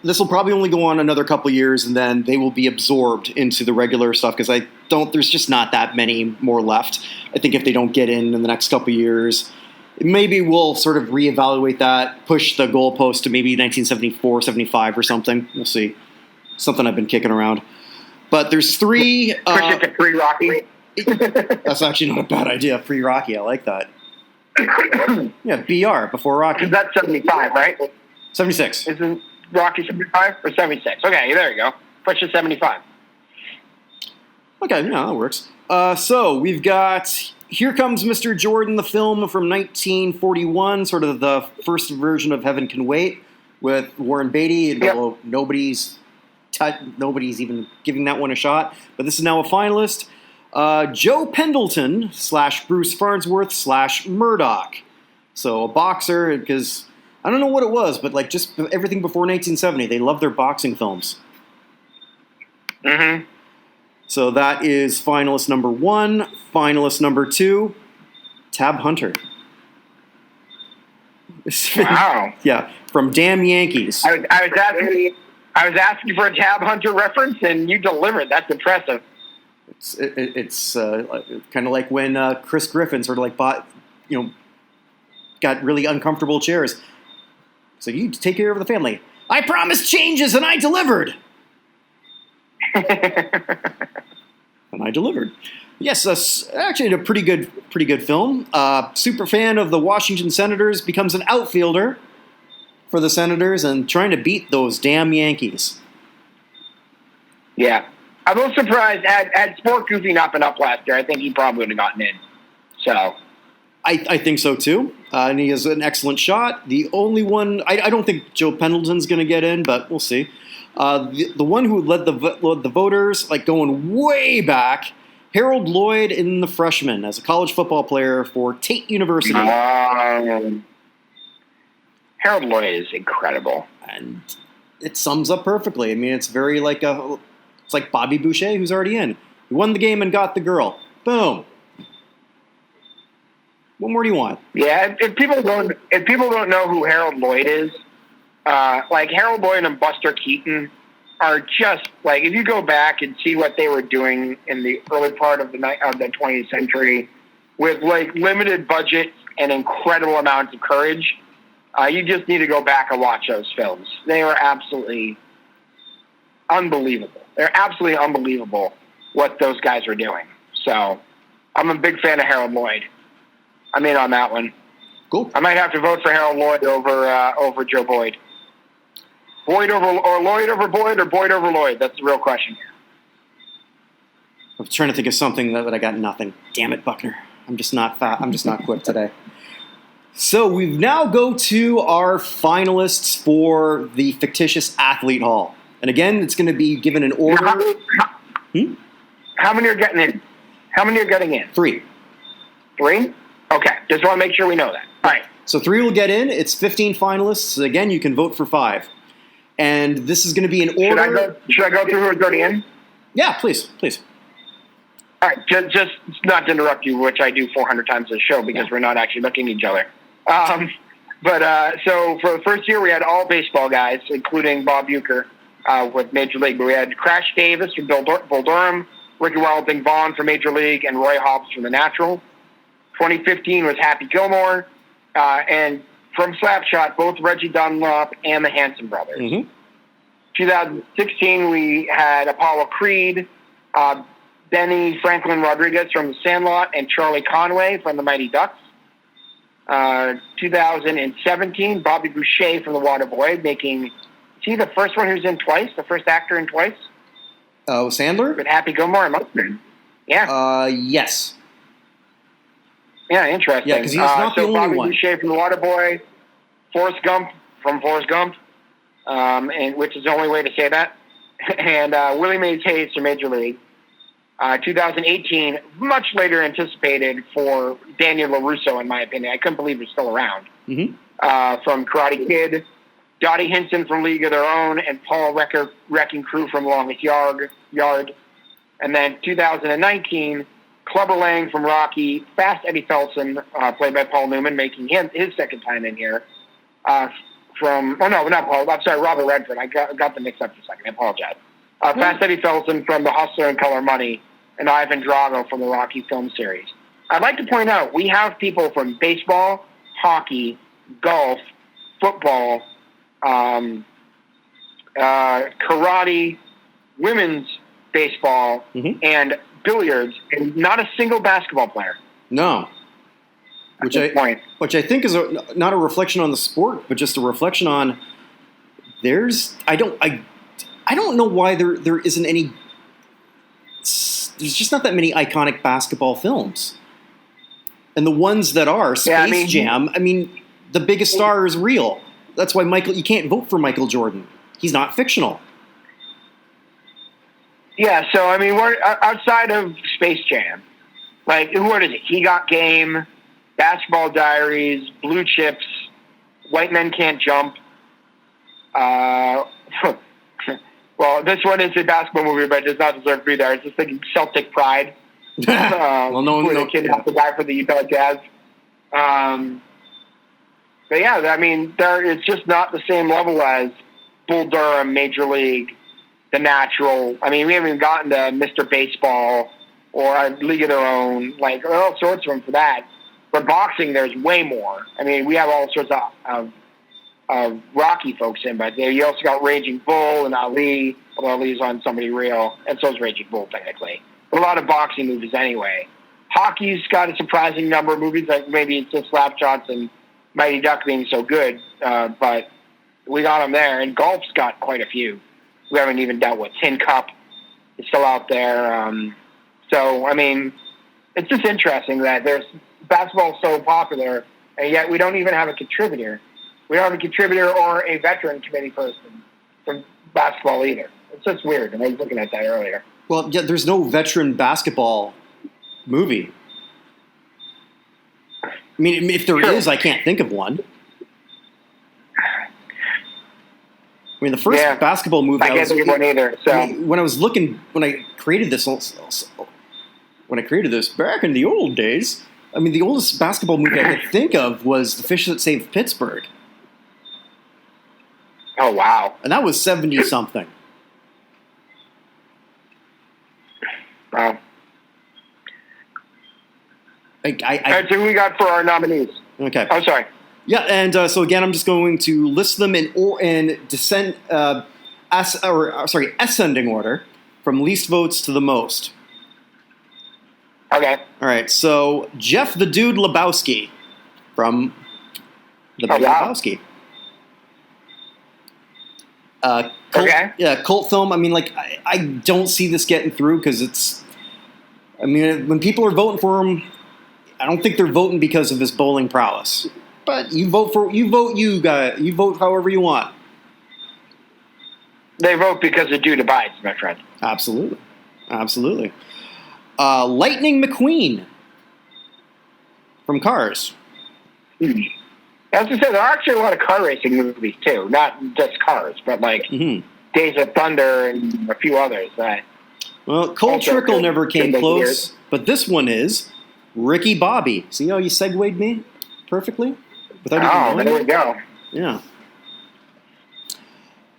This will probably only go on another couple years, and then they will be absorbed into the regular stuff because there's just not that many more left. I think if they don't get in the next couple years, maybe we'll sort of reevaluate that, push the goalpost to maybe 1974, 75 or something. We'll see. Something I've been kicking around. But there's 3. Push it to pre-Rocky. That's actually not a bad idea. Pre-Rocky, I like that. Yeah, BR, before Rocky. That's 75, right? 76. Isn't Rocky 75 or 76? Okay, there you go. Push to 75. Okay, yeah, that works. So we've got Here Comes Mr. Jordan, the film from 1941, sort of the first version of Heaven Can Wait, with Warren Beatty, although nobody's even giving that one a shot. But this is now a finalist. Joe Pendleton / Bruce Farnsworth / Murdoch. So a boxer, because I don't know what it was, but like just everything before 1970, they love their boxing films. Mm-hmm. So that is finalist number 1. Finalist number 2, Tab Hunter. Wow. Yeah, from Damn Yankees. I was asking for a Tab Hunter reference, and you delivered. That's impressive. It's kind of like when Chris Griffin sort of like got really uncomfortable chairs. So you take care of the family. I promised changes and I delivered. And I delivered. Yes, actually a pretty good film. Super fan of the Washington Senators, becomes an outfielder for the Senators and trying to beat those damn Yankees. Yeah. I'm a little surprised. Had Sport Goofy not been up last year, I think he probably would have gotten in. So, I think so too. And he has an excellent shot. The only one I don't think Joe Pendleton's going to get in, but we'll see. The one who led the voters, like going way back, Harold Lloyd in The Freshman as a college football player for Tate University. Harold Lloyd is incredible, and it sums up perfectly. I mean, it's very it's like Bobby Boucher, who's already in. He won the game and got the girl. Boom. What more do you want? Yeah, if people don't know who Harold Lloyd is, like Harold Lloyd and Buster Keaton are just like, if you go back and see what they were doing in the early part of the 20th century with like limited budget and incredible amounts of courage, you just need to go back and watch those films. They were absolutely unbelievable. They're absolutely unbelievable what those guys were doing. So I'm a big fan of Harold Lloyd. I'm in on that one. Cool. I might have to vote for Harold Lloyd over Joe Boyd. Lloyd over Boyd, or Boyd over Lloyd? That's the real question here. I'm trying to think of something that I got nothing. Damn it, Buchner. I'm just not quick today. So we now go to our finalists for the Fictitious Athlete Hall. And again, it's going to be given in order. How many are getting in? How many are getting in? 3. 3? Okay. Just want to make sure we know that. All right. So 3 will get in. It's 15 finalists. Again, you can vote for 5. And this is going to be in order. Should I go through who's already in? Yeah, please. All right. Just not to interrupt you, which I do 400 times a show because we're not actually looking at each other. So for the first year, we had all baseball guys, including Bob Buchner with Major League. But we had Crash Davis from Bull Durham, Ricky Wilding Vaughn from Major League, and Roy Hobbs from the Natural. 2015 was Happy Gilmore, and from Slapshot, both Reggie Dunlop and the Hanson brothers. Mm-hmm. 2016, we had Apollo Creed, Benny Franklin Rodriguez from The Sandlot, and Charlie Conway from the Mighty Ducks. 2017, Bobby Boucher from The Waterboy, making, is he the first one who's in twice? The first actor in twice? Oh, Sandler? With Happy Gilmore and Mustard. Yeah. Yes. Yeah, interesting. Yeah, because he's not the only Bobby one. Boucher from The Waterboy, Forrest Gump from Forrest Gump, and which is the only way to say that, and Willie Mays Hayes from Major League. 2018, much later anticipated for Daniel LaRusso, in my opinion. I couldn't believe he's still around. Mm-hmm. From Karate Kid, Donnie Henson from League of Their Own, and Paul Wrecking Crew from Longest Yard. And then 2019, Clubber Lang from Rocky, Fast Eddie Felson, played by Paul Newman, making him his second time in here. Robert Redford. I got them mixed up for a second. I apologize. Fast Eddie Felson from The Hustler and Color Money, and Ivan Drago from the Rocky film series. I'd like to point out we have people from baseball, hockey, golf, football, karate, women's baseball, and billiards, and not a single basketball player. No. Which I think is not a reflection on the sport, but just a reflection on I don't know why there isn't any. There's just not that many iconic basketball films, and the ones that are Space Jam. I mean, the biggest star is real. That's why you can't vote for Michael Jordan. He's not fictional. Yeah, so I mean, we're outside of Space Jam. Like, what is it? He Got Game, Basketball Diaries, Blue Chips, White Men Can't Jump. Well, this one is a basketball movie, but it does not deserve to be there. I was just thinking Celtic Pride. Well, where the kid has to die for the Utah Jazz. But yeah, I mean, it's just not the same level as Bull Durham, Major League, The Natural. I mean, we haven't even gotten to Mr. Baseball or League of Their Own. Like, all sorts of them for that. But boxing, there's way more. I mean, we have all sorts of Rocky folks in, but you also got Raging Bull and Ali. Although Ali's on Somebody Real, and so is Raging Bull, technically. But a lot of boxing movies anyway. Hockey's got a surprising number of movies, like maybe it's just Slapshots and Mighty Duck being so good, but we got them there. And golf's got quite a few. We haven't even dealt with. Tin Cup is still out there. So, I mean, it's just interesting that basketball's so popular, and yet we don't even have a contributor. We don't have a contributor or a veteran committee person from basketball either. It's just weird, and I was looking at that earlier. Well, yeah, there's no veteran basketball movie. I mean, if there is, I can't think of one. I mean, the first basketball movie I can't think of one either. So I mean, when I created this back in the old days, I mean, the oldest basketball movie I could think of was The Fish That Saved Pittsburgh. Oh, wow. And that was 70-something. Wow. I All right, so who we got for our nominees? Okay. Oh, sorry. Yeah, and so again, I'm just going to list them in ascending order, from least votes to the most. Okay. All right, so Jeff the Dude Lebowski from The Big Lebowski. Cult film. I mean, like, I don't see this getting through because it's. I mean, when people are voting for him, I don't think they're voting because of his bowling prowess. But you vote however you want. They vote because the dude abides, my friend. Absolutely. Lightning McQueen from Cars. As I said, there are actually a lot of car racing movies too. Not just Cars, but like Days of Thunder and a few others. Well, Cole Trickle never came close, but this one is Ricky Bobby. See how you segued me perfectly? There we go. Yeah.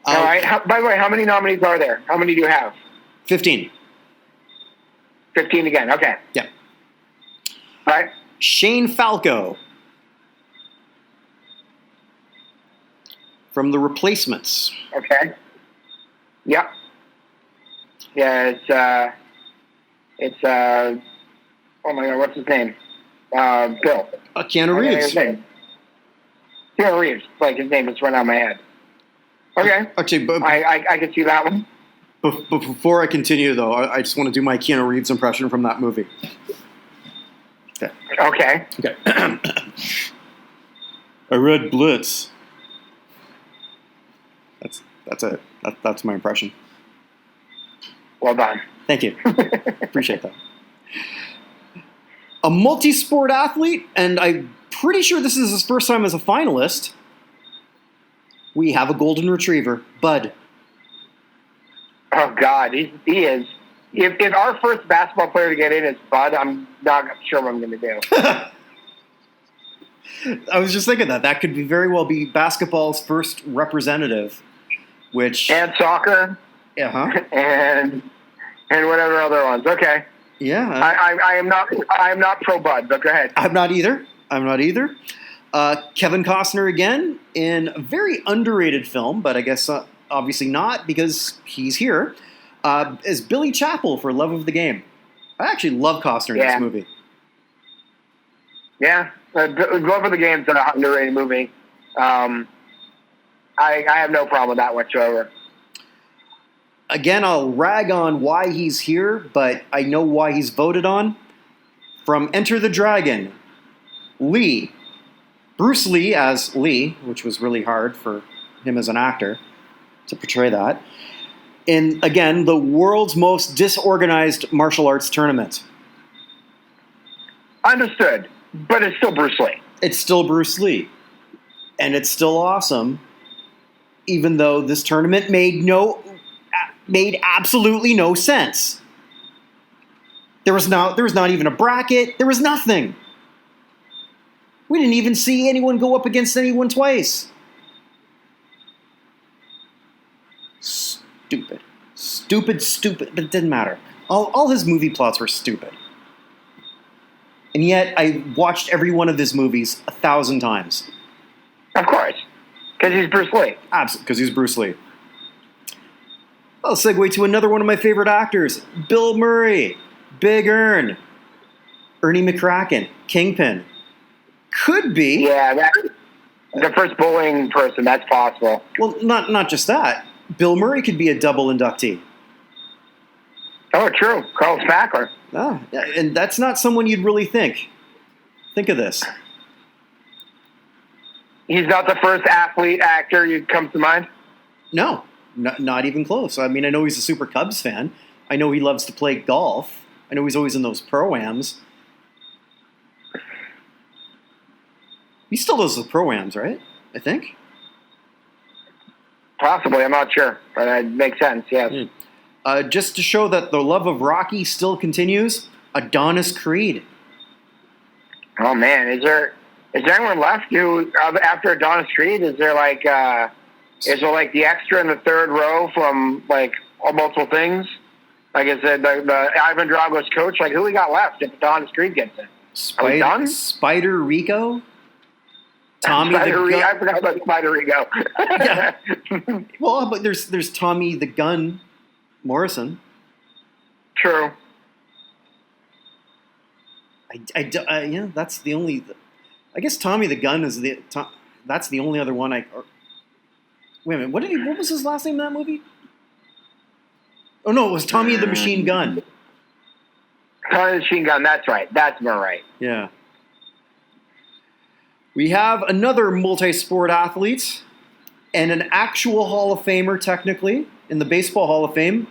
All right. By the way, how many nominees are there? How many do you have? 15. 15 again. Okay. Yeah. All right. Shane Falco from The Replacements. Okay. Yep. Yeah, it's oh my God, what's his name? Bill. Keanu Reeves. Keanu Reeves. Like, his name is right out of my head. Okay. Actually, but I can see that one. But before I continue, though, I just want to do my Keanu Reeves impression from that movie. Okay. I read Blitz. That's it. That's my impression. Well done. Thank you. Appreciate that. A multi-sport athlete, and I'm pretty sure this is his first time as a finalist. We have a golden retriever, Bud. Oh, God. He is. If our first basketball player to get in is Bud, I'm not sure what I'm going to do. I was just thinking that could very well be basketball's first representative, which... And soccer. Uh-huh. And whatever other ones. Okay. Yeah. I am not pro Bud, but go ahead. I'm not either. Kevin Costner again in a very underrated film, but I guess obviously not because he's here, is Billy Chapel for Love of the Game. I actually love Costner in this movie. Yeah. Love of the Game is an underrated movie. I have no problem with that whatsoever. Again, I'll rag on why he's here, but I know why he's voted on. From Enter the Dragon, Lee. Bruce Lee as Lee, which was really hard for him as an actor to portray that. In, again, the world's most disorganized martial arts tournament. Understood, but it's still Bruce Lee. It's still Bruce Lee. And it's still awesome, even though this tournament made absolutely no sense. There was not even a bracket. There was nothing. We didn't even see anyone go up against anyone twice. Stupid, but it didn't matter. All his movie plots were stupid. And yet, I watched every one of his movies 1,000 times. Of course. Because he's Bruce Lee. Absolutely, because he's Bruce Lee. I'll segue to another one of my favorite actors, Bill Murray, Big Ern, Ernie McCracken, Kingpin. Could be. Yeah, the first bowling person, that's possible. Well, not just that. Bill Murray could be a double inductee. Oh, true. Carl Spackler. Oh, yeah, and that's not someone you'd really think. Think of this. He's not the first athlete actor you come to mind? No, not even close. I mean, I know he's a super Cubs fan. I know he loves to play golf. I know he's always in those pro-ams. He still does the pro-ams, right? I think. Possibly, I'm not sure, but it makes sense, yes. Just to show that the love of Rocky still continues, Adonis Creed. Oh, man, is there anyone left who, after Adonis Creed, is there like... Is it like the extra in the third row from like multiple things? Like I said, the Ivan Drago's coach. Like who we got left if Don Screed gets in? Are we done? Spider Rico. Tommy I the forgot about Spider Rico. Yeah. Well, but there's Tommy the Gun Morrison. True. Yeah, that's the only. I guess Tommy the Gun is that's the only other one wait a minute, what was his last name in that movie? Oh no, it was Tommy the Machine Gun. Tommy the Machine Gun, that's right. That's more right. Yeah. We have another multi-sport athlete and an actual Hall of Famer, technically, in the Baseball Hall of Fame,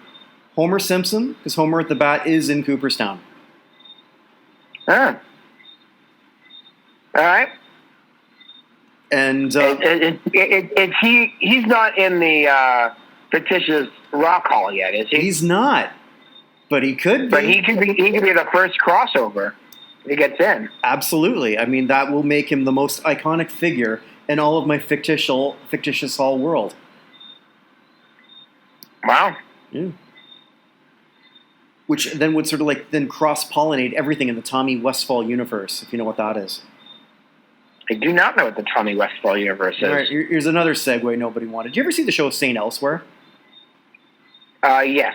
Homer Simpson, because Homer at the bat is in Cooperstown. All right. And he's not in the fictitious Rock Hall yet, is he? He's not, but he could be. But he could be the first crossover if he gets in. Absolutely. I mean, that will make him the most iconic figure in all of my fictitious Hall world. Wow. Yeah. Which then would sort of then cross-pollinate everything in the Tommy Westfall universe, if you know what that is. I do not know what the Tommy Westfall universe is. All right, here's another segue nobody wanted. Did you ever see the show St. Elsewhere? Yes.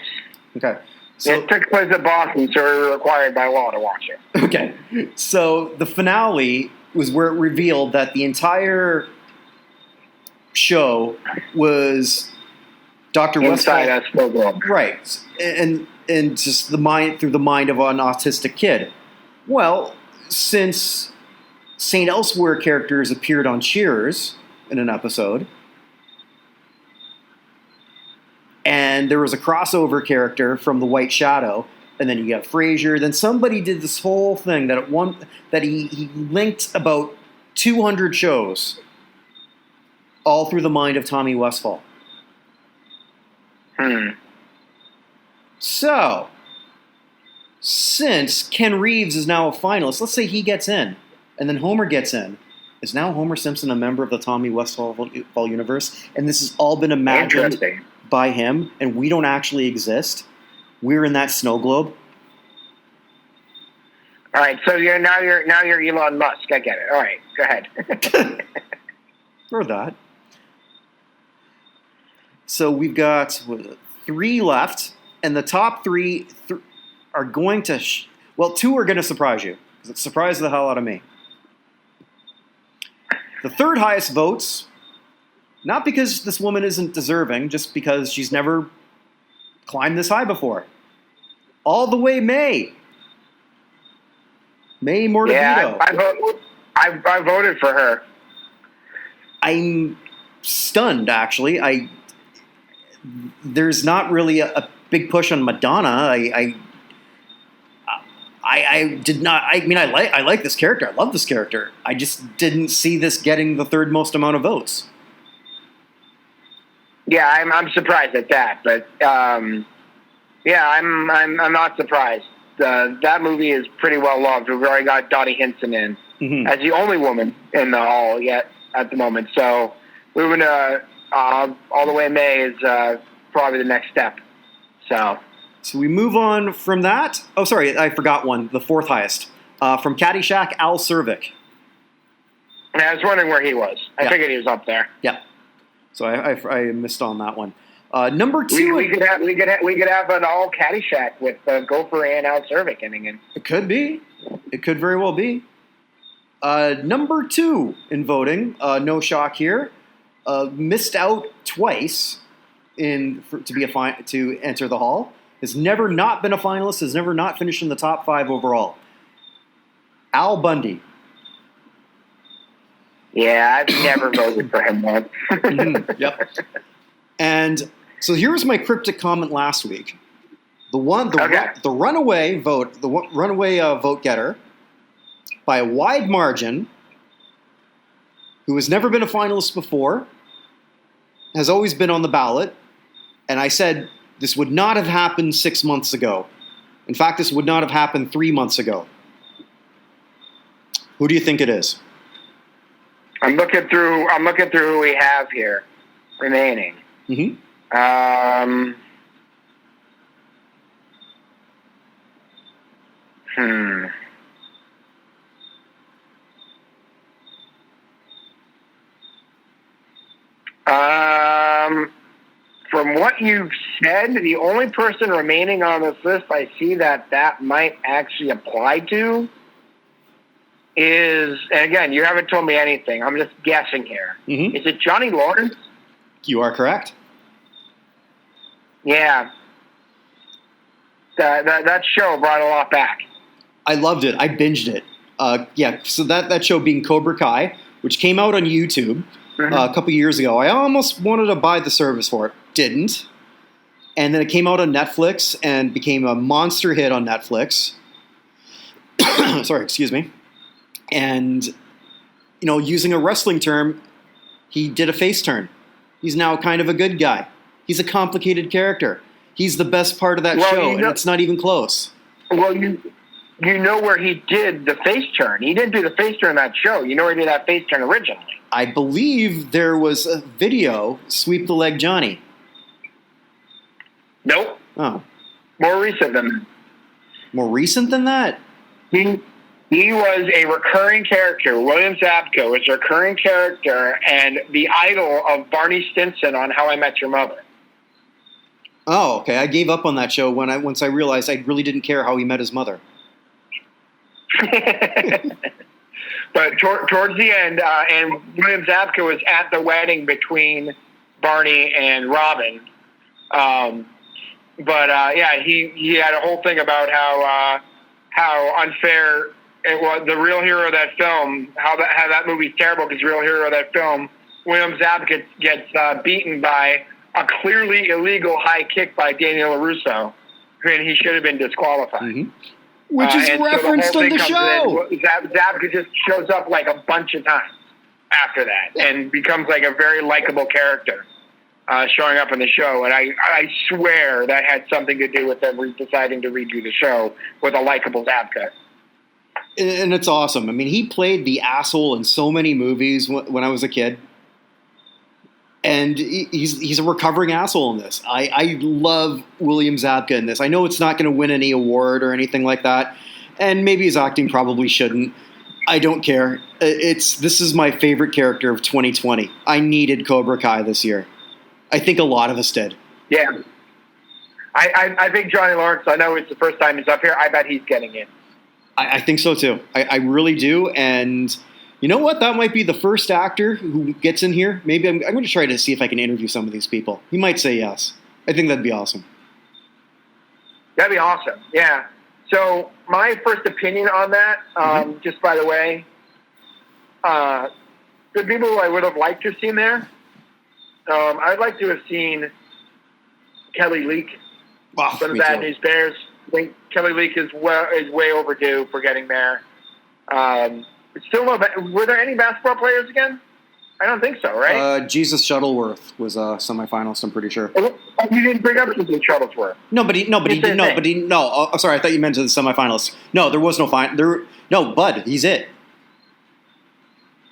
Okay. So, it took place at Boston, so we were required by law to watch it. Okay. So the finale was where it revealed that the entire show was Dr. Inside Westfall. us, Right. And just through the mind of an autistic kid. Well, since St. Elsewhere characters appeared on Cheers in an episode, and there was a crossover character from The White Shadow, and then you got Frasier, then somebody did this whole thing that he linked about 200 shows all through the mind of Tommy Westfall. So, since Ken Reeves is now a finalist, let's say he gets in, and then Homer gets in. Is now Homer Simpson a member of the Tommy Westfall universe? And this has all been imagined by him, and we don't actually exist. We're in that snow globe. All right, so you're Elon Musk. I get it. All right, go ahead. Or that. So we've got 3 left, and the top 3 are going to... 2 are going to surprise you, because it surprised the hell out of me. The third highest votes, not because this woman isn't deserving, just because she's never climbed this high before. All the way May. May Mortavito. Yeah, I voted for her. I'm stunned, actually. There's not really a big push on Madonna. I did not. I mean, I like this character. I love this character. I just didn't see this getting the third most amount of votes. Yeah, I'm surprised at that, but yeah, I'm not surprised. That movie is pretty well loved. We've already got Donnie Henson in as the only woman in the hall yet at the moment. So moving to All the Way May is probably the next step. So we move on from that. Oh, sorry, I forgot one. The 4th highest. From Caddyshack, Al Cervic. I was wondering where he was. I figured he was up there. Yeah. So I missed on that one. Number 2. We could have an all Caddyshack with Gopher and Al Cervic ending in. It could be. It could very well be. Number 2 in voting. No shock here. Missed out twice to enter the hall. Has never not been a finalist. Has never not finished in the top 5 overall. Al Bundy. Yeah, I've never voted for him once. Yep. And so here was my cryptic comment last week. The runaway vote getter by a wide margin, who has never been a finalist before, has always been on the ballot, and I said this would not have happened 6 months ago. In fact, this would not have happened 3 months ago. Who do you think it is? I'm looking through who we have here. remaining. Mm-hmm. From what you've said, the only person remaining on this list I see that might actually apply to is, and again, you haven't told me anything. I'm just guessing here. Mm-hmm. Is it Johnny Lawrence? You are correct. Yeah. That show brought a lot back. I loved it. I binged it. So that show being Cobra Kai, which came out on YouTube a couple years ago. I almost wanted to buy the service for it. Didn't. And then it came out on Netflix and became a monster hit on Netflix. Sorry, excuse me. And, using a wrestling term, he did a face turn. He's now kind of a good guy. He's a complicated character. He's the best part of that show, and it's not even close. Well, you know where he did the face turn. He didn't do the face turn in that show. You know where he did that face turn originally. I believe there was a video, Sweep the Leg Johnny. Nope. Oh. More recent than that. More recent than that? He was a recurring character. William Zabka was a recurring character and the idol of Barney Stinson on How I Met Your Mother. Oh, okay. I gave up on that show once I realized I really didn't care how he met his mother. But towards the end, and William Zabka was at the wedding between Barney and Robin. He had a whole thing about how unfair it was. The real hero of that film, how that movie's terrible because the real hero of that film, William Zabka, gets beaten by a clearly illegal high kick by Daniel LaRusso, and he should have been disqualified. Mm-hmm. Which is referenced on the show. Zabka just shows up like a bunch of times after that and becomes like a very likable character showing up in the show. And I swear that had something to do with them deciding to redo the show with a likable Zabka. And it's awesome. I mean, he played the asshole in so many movies when I was a kid. And he's a recovering asshole in this. I love William Zabka in this. I know it's not going to win any award or anything like that, and maybe his acting probably shouldn't. I don't care. This is my favorite character of 2020. I needed Cobra Kai this year. I think a lot of us did. Yeah. I think Johnny Lawrence, I know it's the first time he's up here. I bet he's getting in. I think so too. I really do, and you know what? That might be the first actor who gets in here. Maybe I'm going to try to see if I can interview some of these people. He might say yes. I think that'd be awesome. That'd be awesome. Yeah. So my first opinion on that, just by the way, the people who I would have liked to have seen there, I'd like to have seen Kelly Leak from the Bad News Bears. I think Kelly Leak is way overdue for getting there. Still no. Were there any basketball players again? I don't think so, right? Jesus Shuttleworth was a semifinalist. I'm pretty sure. You didn't bring up Jesus Shuttlesworth. Oh, sorry. I thought you meant the semifinalists. No, there was no No, Bud. He's it.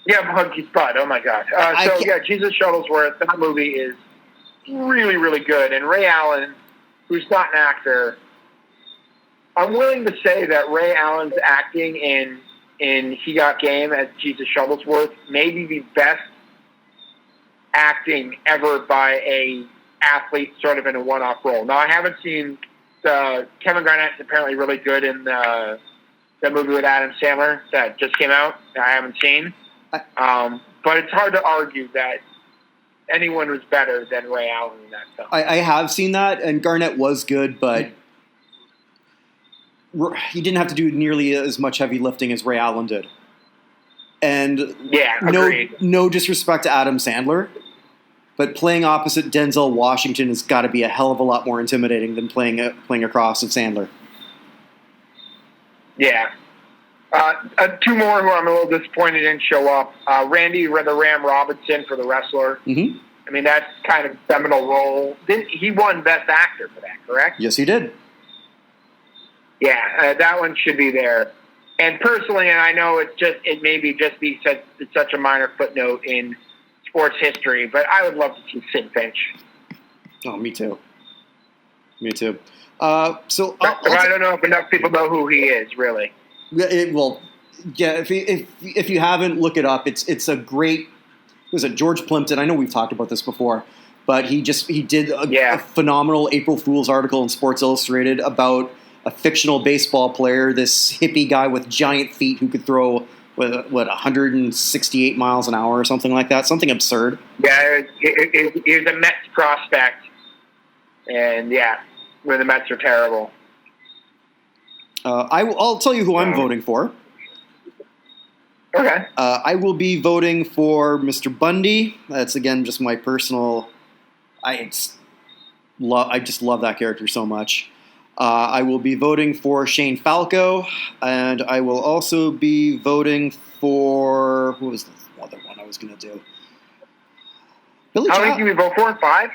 Yeah, He's Bud. Oh my God. Jesus Shuttlesworth. That movie is really, really good. And Ray Allen, who's not an actor, I'm willing to say that Ray Allen's acting in He Got Game as Jesus Shuttlesworth may be the best acting ever by a athlete sort of in a one-off role. Now, I haven't seen Kevin Garnett's apparently really good in the movie with Adam Sandler that just came out that I haven't seen. But it's hard to argue that anyone was better than Ray Allen in that film. I have seen that, and Garnett was good, but he didn't have to do nearly as much heavy lifting as Ray Allen did. And no disrespect to Adam Sandler, but playing opposite Denzel Washington has got to be a hell of a lot more intimidating than playing across at Sandler. Yeah. Two more who I'm a little disappointed didn't show up. Randy the Ram Robinson for The Wrestler. Mm-hmm. I mean, that's kind of a seminal role. He won Best Actor for that, correct? Yes, he did. Yeah, that one should be there. And personally, and I know it may be just be such a minor footnote in sports history, but I would love to see Sid Finch. Oh, me too. Me too. But I don't know if enough people know who he is, really. If you haven't, look it up. It's a great. Was it George Plimpton? I know we've talked about this before, but he did a phenomenal April Fool's article in Sports Illustrated about a fictional baseball player, this hippie guy with giant feet who could throw 168 miles an hour or something like that, something absurd. Yeah, he was a Mets prospect, and where the Mets are terrible. I'll tell you who I'm voting for. Okay. I will be voting for Mr. Bundy. That's, again, just my personal... I just love that character so much. I will be voting for Shane Falco, and I will also be voting for... Who was the other one I was going to do? How many can we vote for? 5?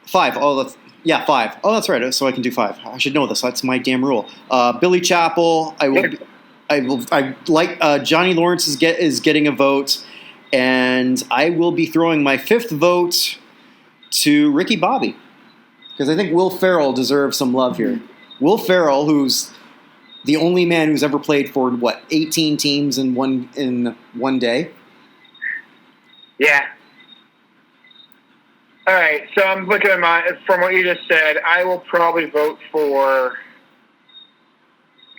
5. Oh, 5. Oh, that's right. So I can do 5. I should know this. That's my damn rule. Billy Chappell. Johnny Lawrence is getting a vote, and I will be throwing my 5th vote to Ricky Bobby, because I think Will Ferrell deserves some love here. Will Ferrell, who's the only man who's ever played for 18 teams in one day. Yeah. All right, so I'm looking at from what you just said, I will probably vote for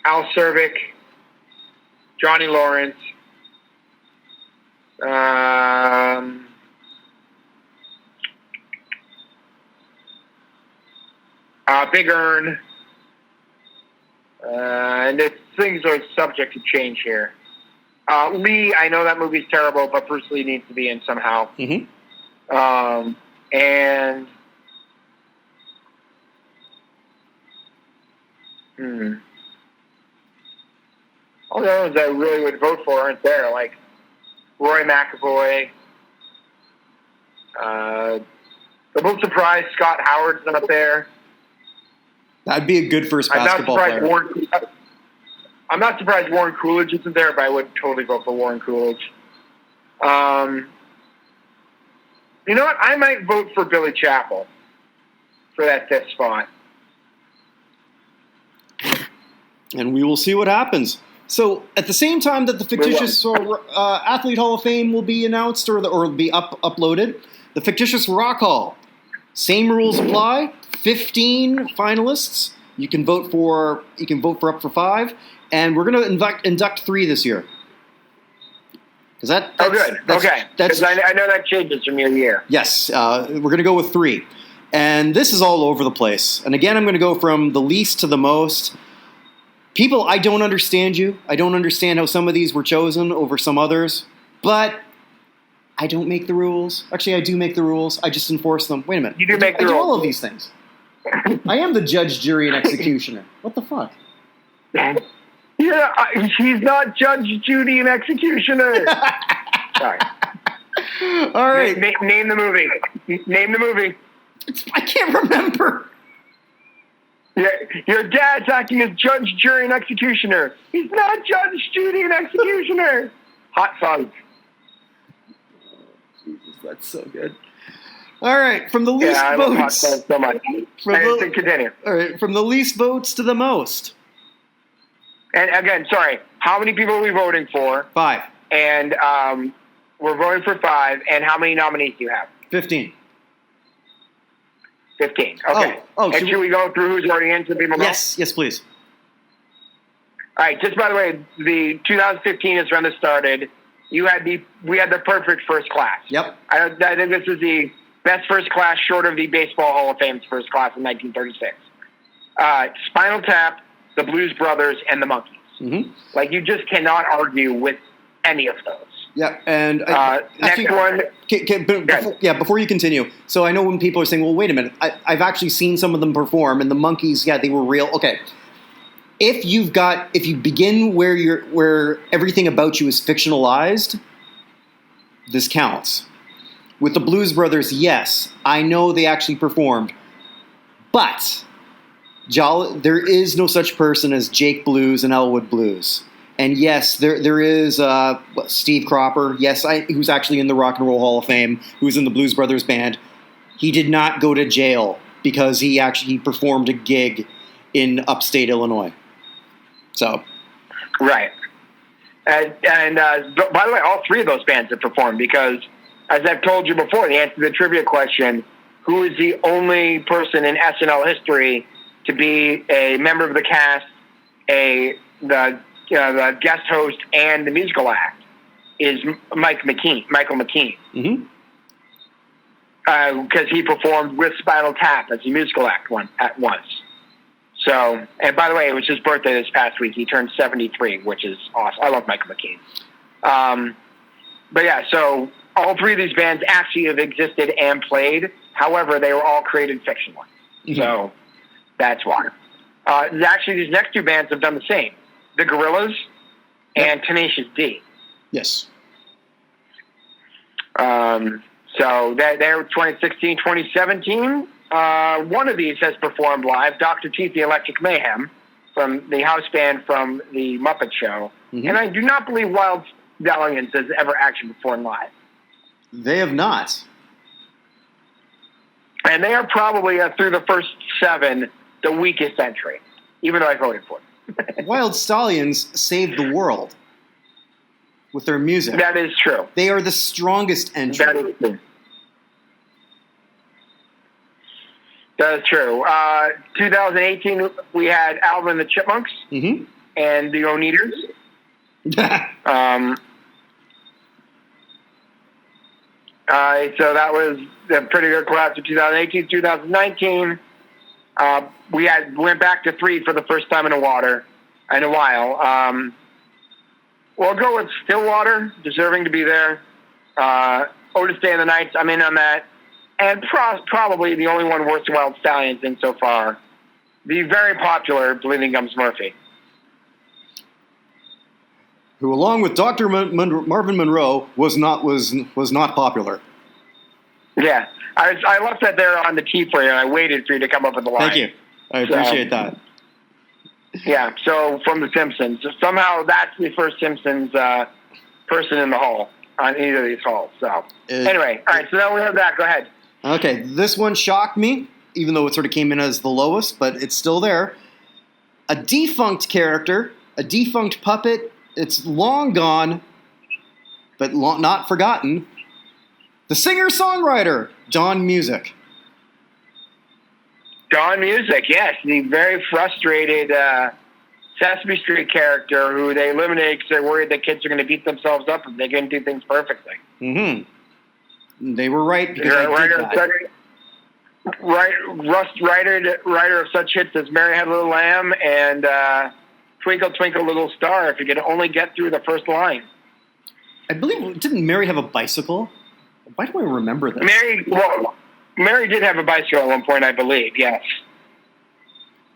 Al Cervic, Johnny Lawrence, Big Earn, and things are subject to change here. Lee, I know that movie's terrible, but Bruce Lee needs to be in somehow. Mm-hmm. And all the others I really would vote for aren't there, like Roy McAvoy. I'm a little surprised Scott Howard's not there. That'd be a good first basketball player. I'm not surprised Warren Coolidge isn't there, but I would totally vote for Warren Coolidge. You know what? I might vote for Billy Chappell for that 5th spot. And we will see what happens. So, at the same time that the Fictitious Athlete Hall of Fame will be announced or will be uploaded, the Fictitious Rock Hall, same rules apply. 15 finalists. You can vote for up for 5, and we're going to induct 3 this year. Good. Okay. Because I know that changes from year to year. Yes, we're going to go with 3. And this is all over the place. And again, I'm going to go from the least to the most. People, I don't understand you. I don't understand how some of these were chosen over some others. But I don't make the rules. Actually, I do make the rules. I just enforce them. Wait a minute. You do make the rules. I do all of these things. I am the judge, jury, and executioner. What the fuck? Yeah, he's not Judge, Judy, and Executioner. Sorry. All right. Name the movie. Name the movie. I can't remember. Yeah, your dad's acting as Judge, Jury, and Executioner. He's not Judge, Judy, and Executioner. Hot Fuzz. Jesus, that's so good. All right, from the least I votes. love Hot Fuzz so much. Continue. All right, from the least votes to the most. And again, sorry, how many people are we voting for? 5. And we're voting for 5. And how many nominees do you have? 15. 15. Okay. And should we go through who's already in so people know? Yes, please. All right. Just by the way, the 2015 is when this started. We had the perfect first class. Yep. I think this is the best first class, short of the Baseball Hall of Fame's first class in 1936. Spinal Tap, the Blues Brothers, and the Monkees. Mm-hmm. Like, you just cannot argue with any of those. Yeah, and next one. Before you continue, so I know when people are saying, "Well, wait a minute," I've actually seen some of them perform, and the Monkees, they were real. Okay, if you begin where everything about you is fictionalized, this counts. With the Blues Brothers, yes, I know they actually performed, but there is no such person as Jake Blues and Elwood Blues. And yes, there is Steve Cropper. Yes, who's actually in the Rock and Roll Hall of Fame, who's in the Blues Brothers band. He did not go to jail because he actually performed a gig in upstate Illinois. So, right. And by the way, all three of those bands have performed because, as I've told you before, the answer to the trivia question, who is the only person in SNL history to be a member of the cast, the guest host, and the musical act, is Michael McQueen. Mm-hmm. Because he performed with Spinal Tap as a musical act at once. So, and by the way, it was his birthday this past week. He turned 73, which is awesome. I love Michael McQueen. But yeah, so all three of these bands actually have existed and played. However, they were all created fictionally. Mm-hmm. So that's why. Actually, these next two bands have done the same. The Gorillas and Tenacious D. Yes. So they're 2016, 2017. One of these has performed live, Dr. Teeth, the Electric Mayhem, from the house band from the Muppet Show. Mm-hmm. And I do not believe Wild Stallions has ever actually performed live. They have not. And they are probably, through the first 7, the weakest entry, even though I voted for them. Wild Stallions saved the world with their music. That is true. They are the strongest entry. That is true. That is true. 2018, we had Alvin and the Chipmunks mm-hmm. and the Oneaters. So that was a pretty good class of 2018. 2019, we went back to 3 for the first time in a while. We'll go with Stillwater, deserving to be there. Otis Day and the Nights, I'm in on that. And probably the only one worse than Wild Stallions in so far, the very popular Bleeding Gums Murphy. Who, along with Dr. Marvin Monroe, was not popular. Yeah. I left that there on the key for you, and I waited for you to come up with the line. Thank you. I appreciate that. Yeah, so from The Simpsons. Somehow that's the first Simpsons person in the hall, on either of these halls. So anyway, all right, so now we have that. Go ahead. Okay, this one shocked me, even though it sort of came in as the lowest, but it's still there. A defunct character, a defunct puppet. It's long gone, but not forgotten. The singer-songwriter, Don Music. Don Music, yes. The very frustrated Sesame Street character who they eliminated because they're worried that kids are going to beat themselves up if they didn't do things perfectly. Mm-hmm. They were right because I did that. Writer of such hits as Mary Had a Little Lamb and Twinkle, Twinkle, Little Star, if you could only get through the first line. I believe, didn't Mary have a bicycle? Why do I remember this? Mary did have a bicycle at one point, I believe, yes.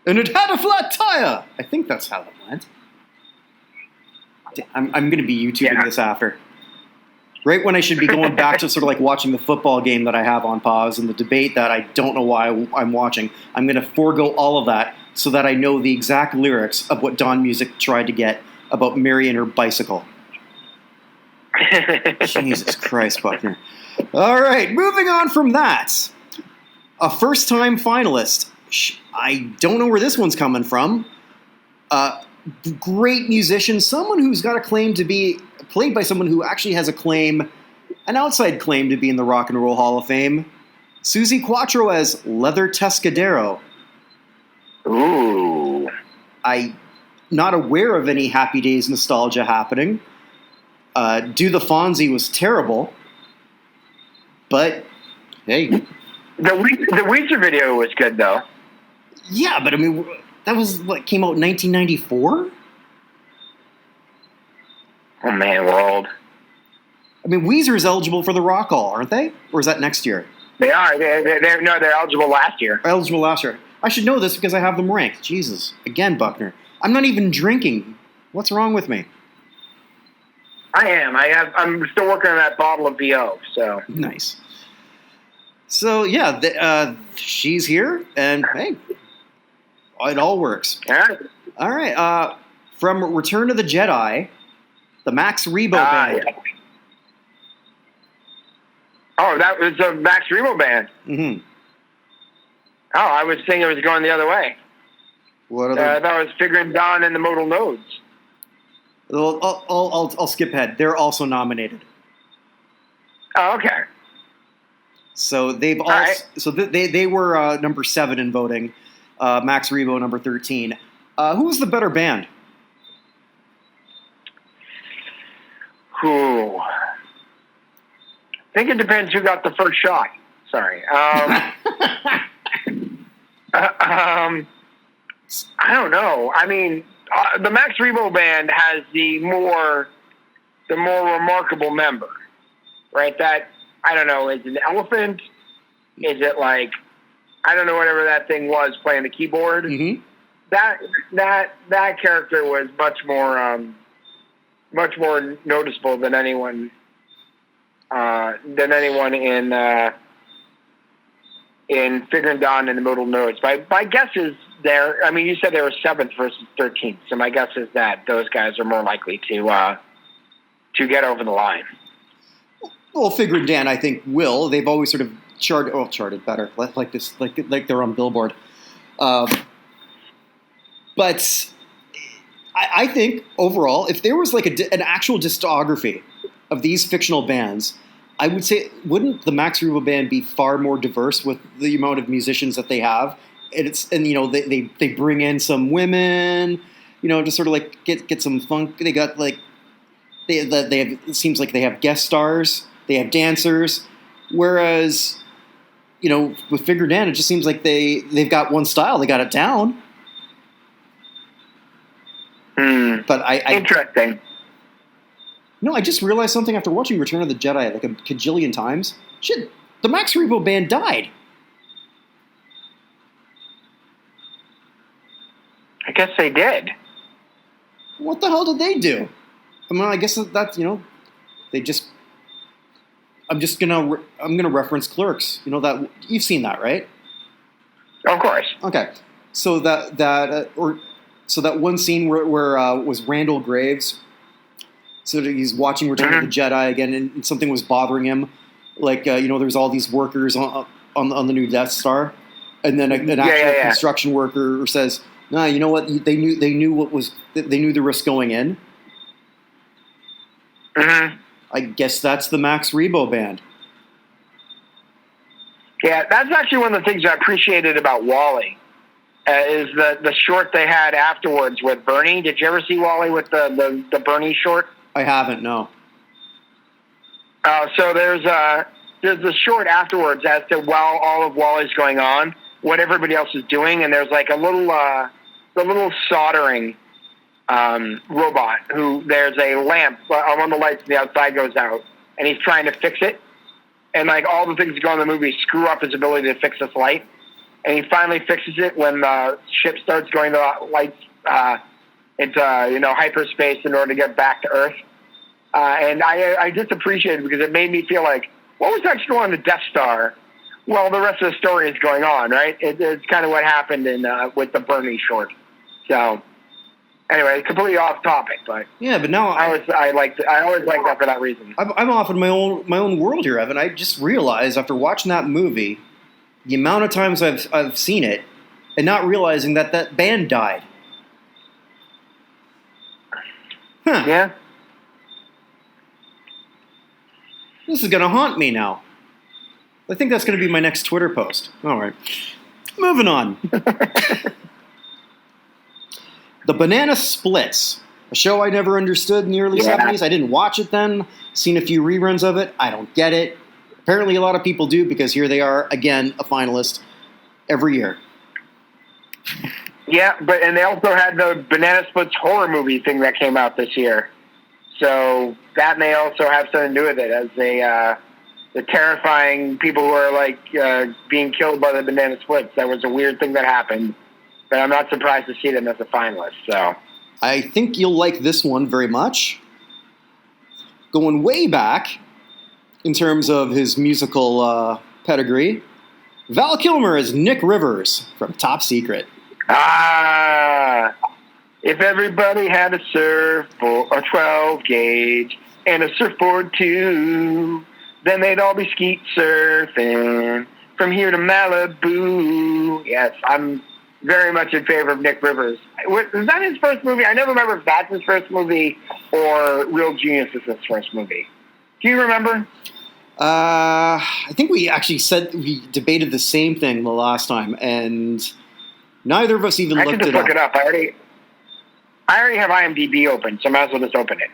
And it had a flat tire! I think that's how it went. I'm going to be YouTubing this after. Right when I should be going back to sort of like watching the football game that I have on pause and the debate that I don't know why I'm watching, I'm going to forego all of that so that I know the exact lyrics of what Don Music tried to get about Mary and her bicycle. Jesus Christ, Buchner. All right, moving on from that. A first-time finalist. I don't know where this one's coming from. Great musician, someone who's got a claim to be played by someone who actually has an outside claim to be in the Rock and Roll Hall of Fame. Susie Quattro as Leather Tuscadero. Ooh. I'm not aware of any Happy Days nostalgia happening. Do the Fonzie was terrible. But, hey. The Weezer video was good, though. Yeah, but I mean, that was what came out in 1994? Oh, man, we're old. I mean, Weezer is eligible for the Rock Hall, aren't they? Or is that next year? They are. They're eligible last year. Eligible last year. I should know this because I have them ranked. Jesus. Again, Buchner. I'm not even drinking. What's wrong with me? I am. I'm still working on that bottle of VO, so. Nice. So, yeah, she's here, and hey, it all works. All right. All right. From Return of the Jedi, the Max Rebo Band. Yeah. Oh, that was the Max Rebo Band. Mm-hmm. Oh, I was thinking it was going the other way. What are I thought it was Figuring Dawn and the Modal Nodes. I'll skip ahead. They're also nominated. Oh, okay. So they've all. Right. So they were number 7 in voting. Max Rebo number 13. Who was the better band? Who? I think it depends who got the first shot. Sorry. I don't know. I mean, the Max Rebo Band has the more remarkable member, right? That, I don't know, is it an elephant? Is it like, I don't know, whatever that thing was playing the keyboard? Mm-hmm. That character was much more noticeable than anyone in Figuring Dawn and the Modal Nodes. My guess is I mean, you said they were 7th versus 13th, so my guess is that those guys are more likely to get over the line. Well, Figuring Dan, I think, will. They've always sort of charted better, like they're on Billboard. But I think overall, if there was like an actual discography of these fictional bands, I would say, wouldn't the Max Rebo Band be far more diverse with the amount of musicians that they have? And you know, they bring in some women, you know, to sort of like get some funk. They got like they have, it seems like they have guest stars, they have dancers, whereas, you know, with Figured Dan, it just seems like they've got one style, they got it down. But interesting. No, I just realized something after watching Return of the Jedi like a cajillion times. Shit, the Max Rebo Band died. I guess they did. What the hell did they do? I mean, I guess that's, you know, they just. I'm gonna reference Clerks. You know that you've seen that, right? Of course. Okay, so that one scene where was Randall Graves. So he's watching Return of the Jedi again, and something was bothering him. Like, you know, there's all these workers on the new Death Star, and then an actual construction worker says, "No, you know what? They knew the risk going in." Mm-hmm. I guess that's the Max Rebo Band. Yeah, that's actually one of the things I appreciated about Wally. Is the short they had afterwards with Bernie. Did you ever see Wally with the Bernie short? I haven't, no. So there's the short afterwards as to while all of Wally's going on, what everybody else is doing, and there's like a little soldering robot who there's a lamp on one of the lights on the outside goes out, and he's trying to fix it, and like all the things that go in the movie screw up his ability to fix this light, and he finally fixes it when the ship starts going to lights into hyperspace in order to get back to Earth. And I just appreciate it because it made me feel like, what was actually going on the Death Star? Well, the rest of the story is going on, right? It's kind of what happened with the Bernie short. So, anyway, completely off topic, but yeah, but now I always like that for that reason. I'm off in my own world here, Evan. I just realized after watching that movie, the amount of times I've seen it, and not realizing that band died. Huh. Yeah. This is going to haunt me now. I think that's going to be my next Twitter post. All right. Moving on. The Banana Splits, a show I never understood in the early 70s. I didn't watch it then. Seen a few reruns of it. I don't get it. Apparently a lot of people do because here they are, again, a finalist every year. Yeah, and they also had the Banana Splits horror movie thing that came out this year. So that may also have something to do with it, as the terrifying people who are like being killed by the Banana Splits. That was a weird thing that happened, but I'm not surprised to see them as a finalist. So I think you'll like this one very much. Going way back in terms of his musical pedigree, Val Kilmer is Nick Rivers from Top Secret. Yeah, If everybody had a surfboard, a 12 gauge, and a surfboard too, then they'd all be skeet surfing from here to Malibu. Yes, I'm very much in favor of Nick Rivers. Was that his first movie? I never remember if that's his first movie or Real Genius is his first movie. Do you remember? I think we actually we debated the same thing the last time, and neither of us even looked it up. I should just look it up. I already have IMDb open, so I might as well just open it.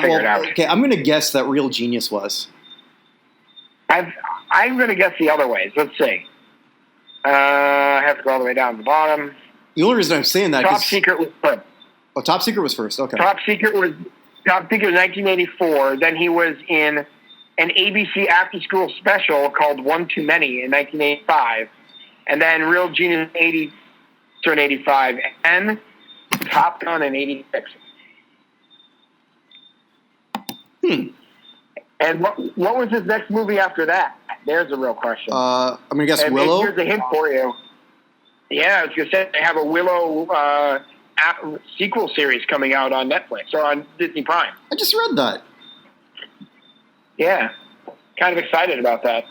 Figure it out. Okay, I'm going to guess that Real Genius was. I'm going to guess the other ways. Let's see. I have to go all the way down to the bottom. The only reason I'm saying that Top Secret was first. Oh, Top Secret was first. Okay. Top Secret was 1984. Then he was in an ABC after-school special called One Too Many in 1985. And then Real Genius in 85. And Top Gun in 86. And what was his next movie after that? There's a real question. I'm going to guess Willow. Here's a hint for you. Yeah, I was going to say they have a Willow sequel series coming out on Netflix or on Disney Prime. I just read that. Yeah. Kind of excited about that.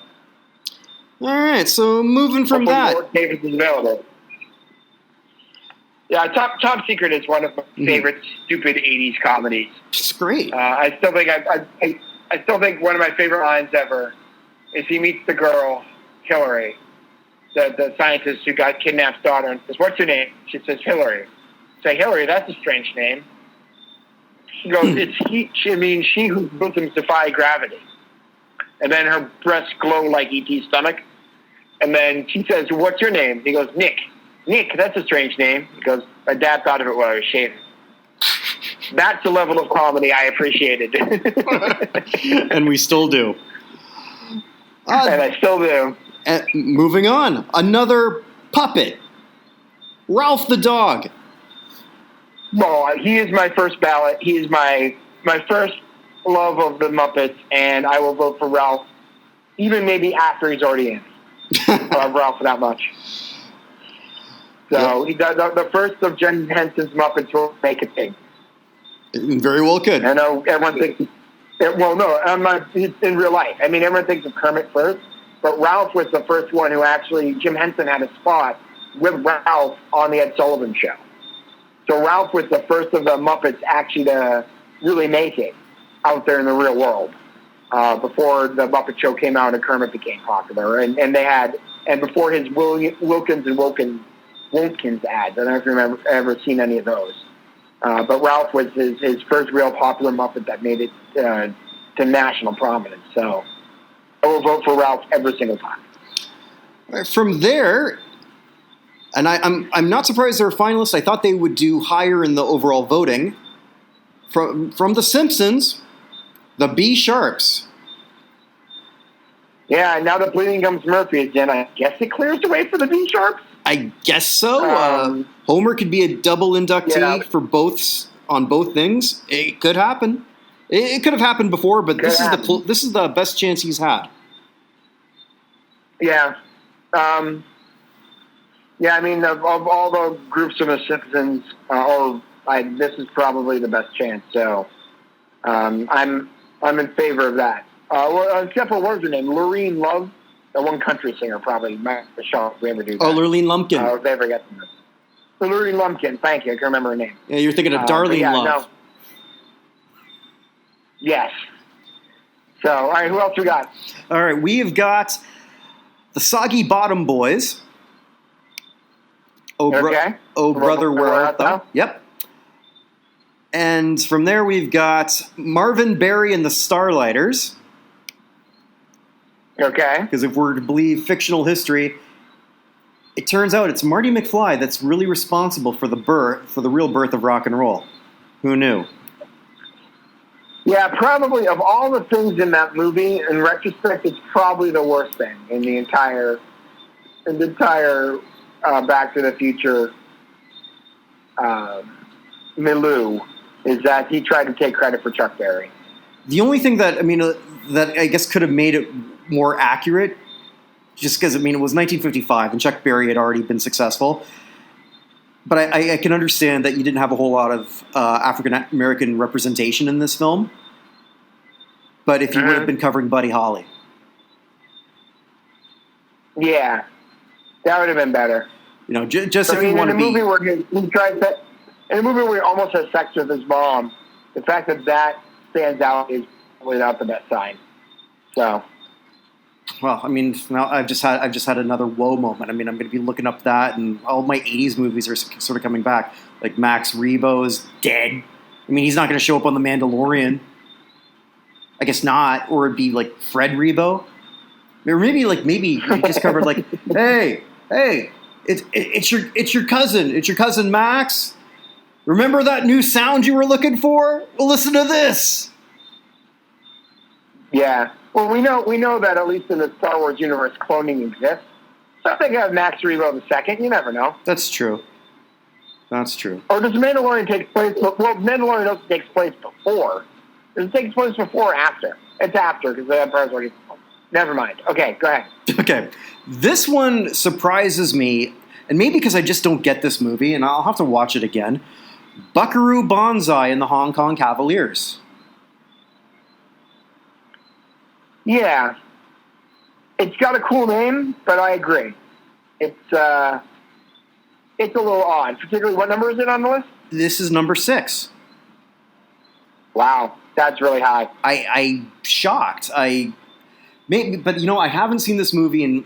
All right, so moving from that. More Davis is available. Yeah, Top Secret is one of my favorite stupid 80s comedies. It's great. I still think one of my favorite lines ever is he meets the girl, Hillary, the scientist who got kidnapped's daughter, and says, "What's your name?" She says, "Hillary." Say, "Hillary, that's a strange name." She goes, she whose bosoms defy gravity. And then her breasts glow like E.T.'s stomach. And then she says, "What's your name?" He goes, "Nick." "Nick, that's a strange name." He goes, "My dad thought of it while I was shaving." That's the level of comedy I appreciated. And we still do. And I still do. Moving on. Another puppet. Ralph the dog. Well, he is my first ballot. He is my first love of the Muppets, and I will vote for Ralph, even maybe after he's already in. I love Ralph that much. So the first of Jen Henson's Muppets will make a thing. Very well could. I know everyone thinks. Well, no, I'm not in real life. I mean, everyone thinks of Kermit first, but Ralph was the first one who actually. Jim Henson had a spot with Ralph on the Ed Sullivan Show. So Ralph was the first of the Muppets actually to really make it out there in the real world before the Muppet Show came out and Kermit became popular, and they had before his Wilkins and Wontkins ads. I don't know if you've ever seen any of those. But Ralph was his first real popular Muppet that made it to national prominence. So I will vote for Ralph every single time. From there, and I'm not surprised they're finalists. I thought they would do higher in the overall voting. From The Simpsons, the B Sharps. Yeah, now that Bleeding Gums Murphy is in, I guess it clears the way for the B Sharps. I guess so. Homer could be a double inductee for on both things. It could happen. It could have happened before, but this is the best chance he's had. Yeah. I mean, of all the groups of The Simpsons, this is probably the best chance. So I'm in favor of that. Except for what was her name? Lorene Love. The one country singer, probably. Michelle, if we ever do that. Oh, Lurleen Lumpkin. If they ever get to this. Lurleen Lumpkin, thank you. I can remember her name. Yeah, you're thinking of Darlene Love. No. Yes. So, all right, who else we got? All right, we've got the Soggy Bottom Boys. Brother, Where Art Thou? Yep. And from there, we've got Marvin, Barry, and the Starlighters. Okay. Because if we're to believe fictional history, it turns out it's Marty McFly that's really responsible for the real birth of rock and roll. Who knew? Yeah, probably of all the things in that movie, in retrospect, it's probably the worst thing in the entire Back to the Future milieu is that he tried to take credit for Chuck Berry. The only thing that I guess could have made it more accurate, just because it was 1955 and Chuck Berry had already been successful. But I can understand that you didn't have a whole lot of African American representation in this film. But if you would have been covering Buddy Holly. Yeah, that would have been better. Just if you want to be... In a movie where he almost has sex with his mom, the fact that stands out is probably not the best sign. So... Well, now I've just had another whoa moment. I'm going to be looking up that, and all my 80s movies are sort of coming back. Like Max Rebo is dead. He's not going to show up on The Mandalorian. I guess not, or it'd be like Fred Rebo. Or maybe you just covered like, hey, it's your cousin Max. Remember that new sound you were looking for? Well, listen to this. Yeah. Well, we know that at least in the Star Wars universe, cloning exists. So I think I have Max Rebo II. You never know. That's true. Or does Mandalorian take place? Well, Mandalorian also takes place before. Does it take place before or after? It's after because the Empire's already. Never mind. Okay, go ahead. Okay, this one surprises me, and maybe because I just don't get this movie, and I'll have to watch it again. Buckaroo Banzai and the Hong Kong Cavaliers. Yeah. It's got a cool name, but I agree. It's a little odd. Particularly, what number is it on the list? This is number 6. Wow, that's really high. I'm shocked. But I haven't seen this movie in,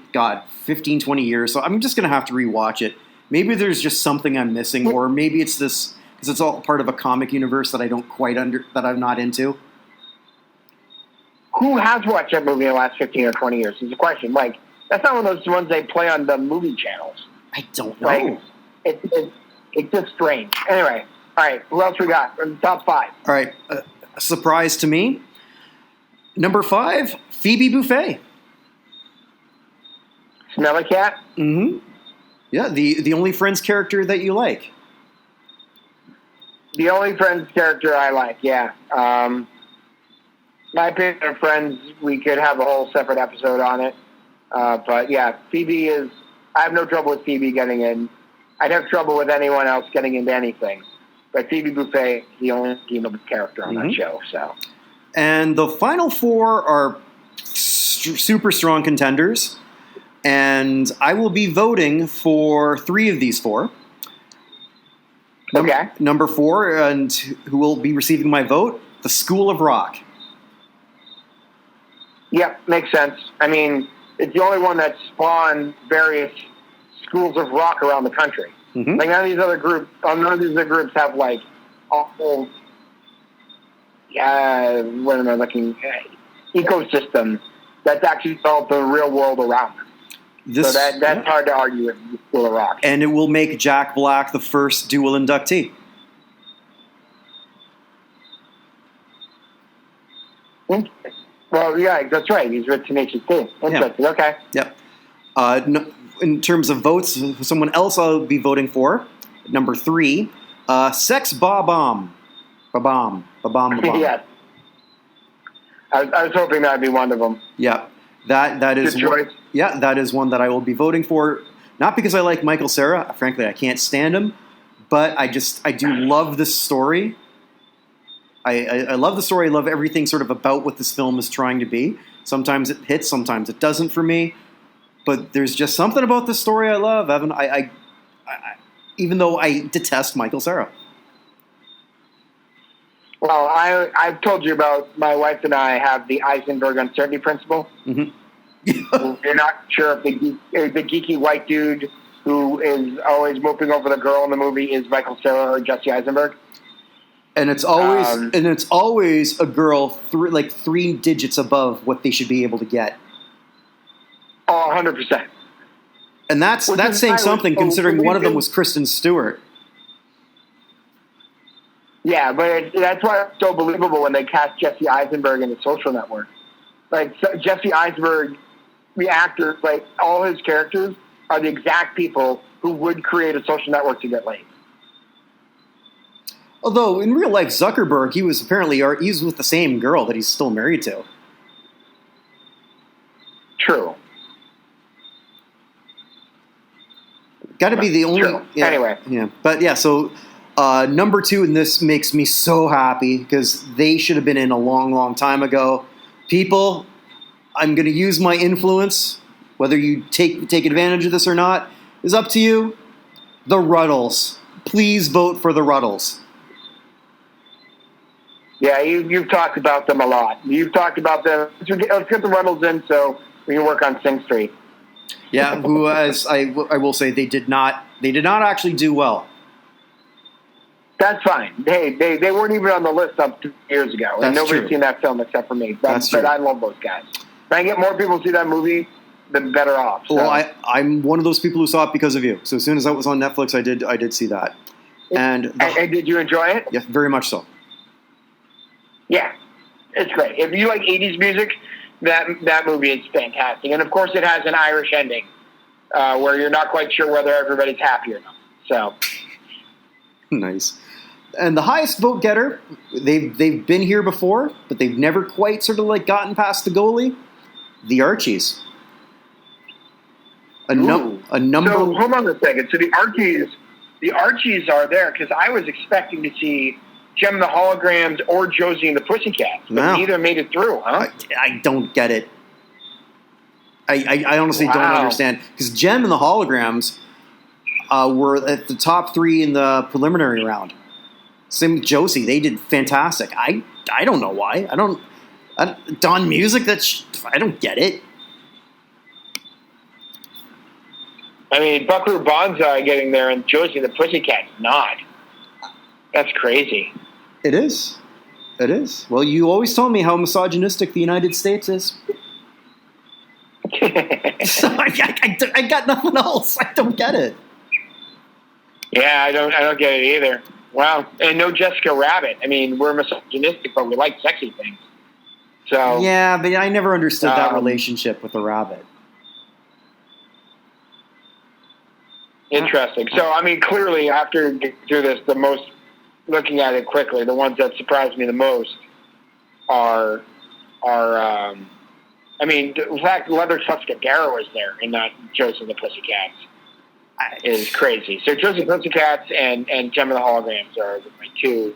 15, 20 years, so I'm just going to have to rewatch it. Maybe there's just something I'm missing, or maybe it's this, because it's all part of a comic universe that I don't quite that I'm not into. Who has watched that movie in the last 15 or 20 years? Is the question. That's not one of those ones they play on the movie channels. I don't know. It's just strange. Anyway, all right, who else we got? Top 5. All right, a surprise to me. Number 5, Phoebe Buffay. Smelly cat? Mm-hmm. Yeah, the only Friends character that you like. The only Friends character I like, yeah. My opinion of Friends, we could have a whole separate episode on it. But yeah, Phoebe is... I have no trouble with Phoebe getting in. I'd have trouble with anyone else getting into anything. But Phoebe Buffay is the only female character on that show, so... And the final 4 are super strong contenders. And I will be voting for 3 of these 4. Okay. Number 4, and who will be receiving my vote, The School of Rock. Yep, makes sense. It's the only one that spawned various schools of rock around the country. Mm-hmm. None of these other groups have awful. What am I looking? Ecosystem that's actually developed the real world around them. So that's hard to argue with the School of Rock. And it will make Jack Black the first dual inductee. Well, yeah, that's right. He's with Tenacious D. Interesting. Yeah. Okay. Yep. In terms of votes, someone else I'll be voting for. Number 3, Sex Bob-Omb. Ba-bomb. Ba-bomb. Yes. I was hoping that would be one of them. Yeah. That is good choice. That is one that I will be voting for. Not because I like Michael Cera. Frankly, I can't stand him. But I do love this story. I love the story. I love everything sort of about what this film is trying to be. Sometimes it hits, sometimes it doesn't for me. But there's just something about this story I love, Evan. I even though I detest Michael Cera. Well, I've told you about my wife and I have the Eisenberg uncertainty principle. Mm-hmm. You're not sure if the geeky white dude who is always moping over the girl in the movie is Michael Cera or Jesse Eisenberg. And it's always a girl 3 digits above what they should be able to get. Oh, 100%. And that's saying something, considering one of them was Kristen Stewart. Yeah, but that's why it's so believable when they cast Jesse Eisenberg in The Social Network. Jesse Eisenberg, the actor, all his characters are the exact people who would create a social network to get laid. Although, in real life, Zuckerberg, he was with the same girl that he's still married to. True. Got to be the only. Yeah, anyway. Yeah. But yeah, so number 2, and this makes me so happy because they should have been in a long, long time ago. People, I'm going to use my influence. Whether you take advantage of this or not is up to you. The Ruddles. Please vote for the Ruddles. Yeah, you've talked about them a lot. You've talked about them. Let's get the Ruddles in so we can work on Sing Street. Yeah, who, as I will say, they did not actually do well. That's fine. They weren't even on the list up 2 years ago, and nobody's seen that film except for me. But I love those guys. If I get more people to see that movie, the better off. So. Well, I'm one of those people who saw it because of you. So as soon as that was on Netflix, I did see that. And did you enjoy it? Yeah, very much so. Yeah, it's great. If you like 80s music, that movie is fantastic. And, of course, it has an Irish ending where you're not quite sure whether everybody's happy or not. So nice. And the highest vote getter, they've been here before, but they've never quite sort of like gotten past the goalie. The Archies. A number. So hold on a second. So the Archies are there because I was expecting to see Gem and the Holograms or Josie and the Pussycats, but neither made it through, huh? I don't get it. I honestly don't understand because Gem and the Holograms were at the top 3 in the preliminary round. Same with Josie; they did fantastic. I don't know why. Don Music. I don't get it. I mean, Buckaroo Banzai getting there and Josie and the Pussycats not. That's crazy. It is. Well, you always told me how misogynistic the United States is. So I got nothing else. I don't get it. Yeah, I don't get it either. Wow. And no Jessica Rabbit. I mean, we're misogynistic, but we like sexy things. So yeah, but I never understood that relationship with the rabbit. Interesting. So, I mean, clearly, after getting through this, looking at it quickly, the ones that surprised me the most are I mean, the fact Leather Tuscadero is there and not Josie and the Pussycats is crazy. So Josie and the Pussycats and Gem and the Holograms are my 2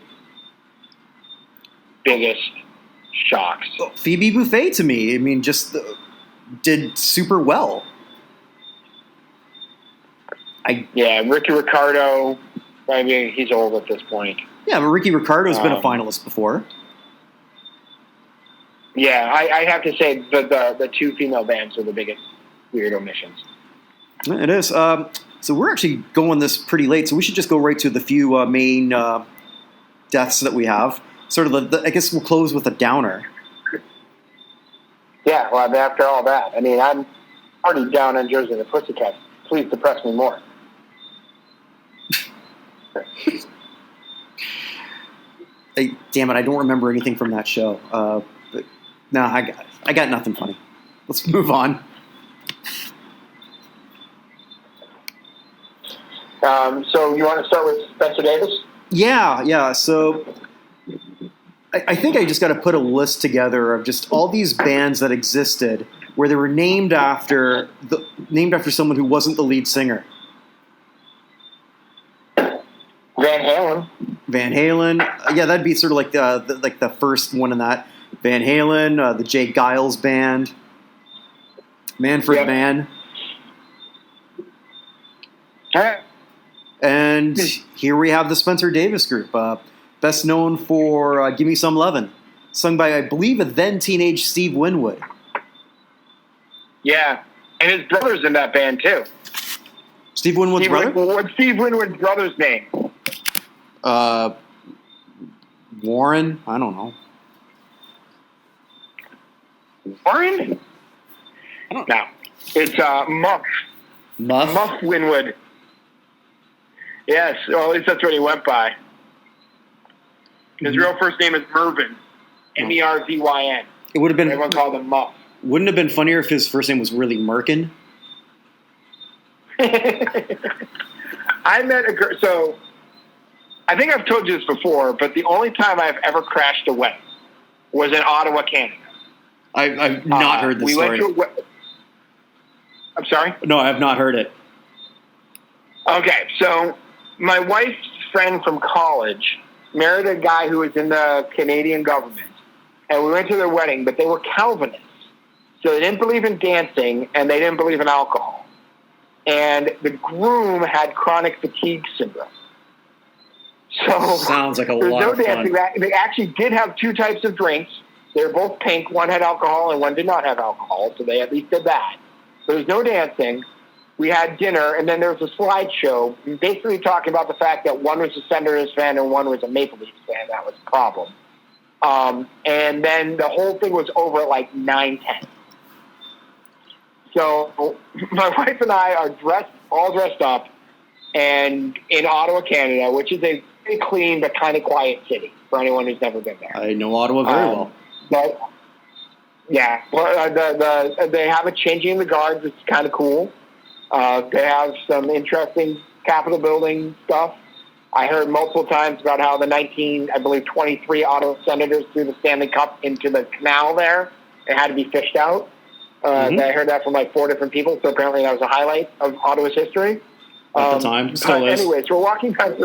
biggest shocks. Well, Phoebe Buffay to me, I mean, just did super well. Ricky Ricardo, I mean, he's old at this point. Yeah, but Ricky Ricardo's been a finalist before. Yeah, I have to say the 2 female bands are the biggest weird omissions. It is. So we're actually going this pretty late, so we should just go right to the few main deaths that we have. Sort of, I guess we'll close with a downer. Yeah, well, after all that, I mean, I'm already down on Josie and the Pussycats. Please depress me more. Damn it, I don't remember anything from that show. But no, I got nothing funny. Let's move on. So you want to start with Spencer Davis? Yeah. So I think I just got to put a list together of just all these bands that existed where they were named after someone who wasn't the lead singer. Van Halen. Yeah, that'd be sort of like the first one in that. Van Halen, the Jay Giles Band, Manfred Mann. And here we have the Spencer Davis Group, best known for Give Me Some Lovin', sung by, I believe, a then teenage Steve Winwood. Yeah, and his brother's in that band, too. Steve Winwood's brother? What's Steve Winwood's brother's name? Warren? I don't know. Warren? No. It's Muff. Muff Winwood. Yes, well, at least that's what he went by. His real first name is Mervyn. Merzyn. It would have been. Everyone called him Muff. Wouldn't have been funnier if his first name was really Merkin? I met a girl. So, I think I've told you this before, but the only time I've ever crashed a wedding was in Ottawa, Canada. I've not heard this story. I'm sorry? No, I have not heard it. Okay, so my wife's friend from college married a guy who was in the Canadian government, and we went to their wedding, but they were Calvinists. So they didn't believe in dancing, and they didn't believe in alcohol. And the groom had chronic fatigue syndrome. So sounds like a there's lot no of fun. dancing. They actually did have two types of drinks. They were both pink. One had alcohol and one did not have alcohol, so they at least did that. There was no dancing. We had dinner, and then there was a slideshow basically talking about the fact that one was a Senators fan and one was a Maple Leafs fan. That was the problem. And then the whole thing was over at like 9:10. So my wife and I are all dressed up, and in Ottawa, Canada, which is a very clean but kind of quiet city for anyone who's never been there. I know Ottawa very well. But yeah, well, they have a changing of the guards. It's kind of cool. They have some interesting Capitol building stuff. I heard multiple times about how the 23 Ottawa Senators threw the Stanley Cup into the canal there. It had to be fished out. I heard that from like 4 different people, so apparently that was a highlight of Ottawa's history. At the time, still is. Anyways, we're walking back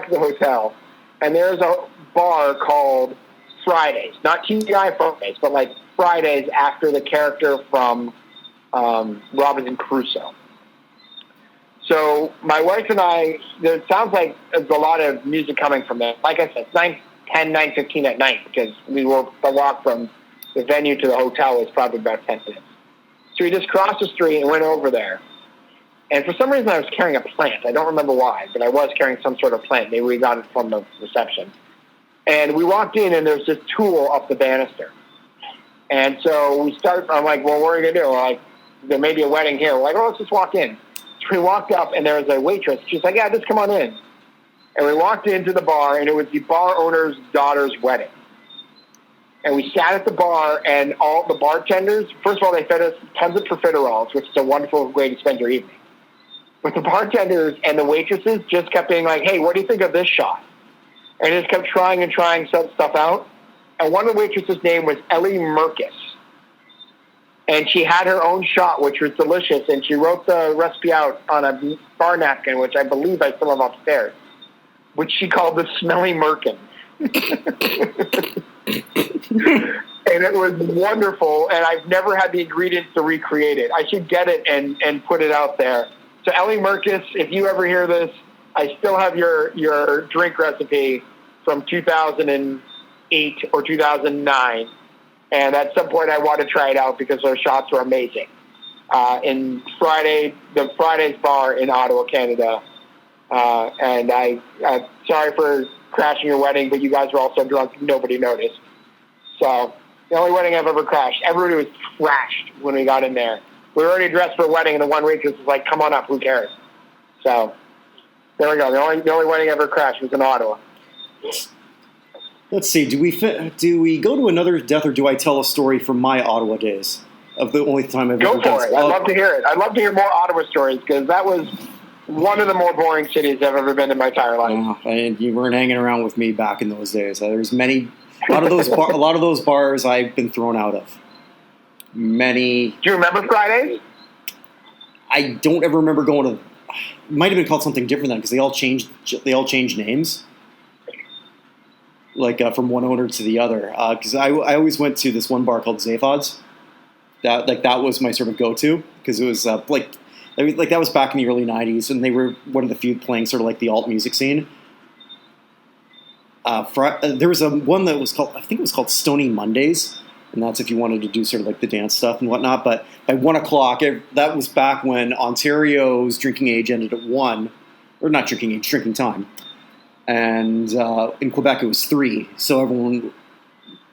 to the hotel, and there's a bar called Fridays. Not TGI Fridays, but like Fridays after the character from Robinson Crusoe. So my wife and I, it sounds like there's a lot of music coming from there. Like I said, it's 9:15 at night because the walk from the venue to the hotel was probably about 10 minutes. So we just crossed the street and went over there. And for some reason I was carrying a plant. I don't remember why, but I was carrying some sort of plant. Maybe we got it from the reception. And we walked in and there's this tool up the banister. And so I'm like, well, what are we going to do? We're like, there may be a wedding here. We're like, oh, let's just walk in. So we walked up, and there was a waitress. She's like, yeah, just come on in. And we walked into the bar, and it was the bar owner's daughter's wedding. And we sat at the bar, and all the bartenders, first of all, they fed us tons of profiteroles, which is a wonderful way to spend your evening. But the bartenders and the waitresses just kept being like, hey, what do you think of this shot? And just kept trying some stuff out. And one of the waitresses' name was Ellie Merkus. And she had her own shot, which was delicious, and she wrote the recipe out on a bar napkin, which I believe I still have upstairs, which she called the Smelly Merkin. And it was wonderful, and I've never had the ingredients to recreate it. I should get it and put it out there. So Ellie Merkus, if you ever hear this, I still have your drink recipe from 2008 or 2009. And at some point, I want to try it out because those shots were amazing. In the Friday's bar in Ottawa, Canada. And I'm sorry for crashing your wedding, but you guys were all so drunk, nobody noticed. So the only wedding I've ever crashed. Everybody was trashed when we got in there. We were already dressed for a wedding, and the one waitress was like, come on up, who cares? So there we go. The only wedding I ever crashed was in Ottawa. Let's see. Do we go to another death, or do I tell a story from my Ottawa days of the only time I've ever Go for it. I'd love to hear it. I'd love to hear more Ottawa stories because that was one of the more boring cities I've ever been in my entire life. And you weren't hanging around with me back in those days. There's a lot of those bars I've been thrown out of. Many. Do you remember Fridays? I don't ever remember going to. It might have been called something different then because they all changed names. Like from one owner to the other, because I always went to this one bar called Zaphod's. That was my sort of go-to because it was that was back in the early '90s, and they were one of the few playing sort of like the alt music scene. There was one that was called, I think it was called Stony Mondays, and that's if you wanted to do sort of like the dance stuff and whatnot. But by 1 o'clock, that was back when Ontario's drinking age ended at 1, or not drinking age, drinking time. And in Quebec, it was 3. So everyone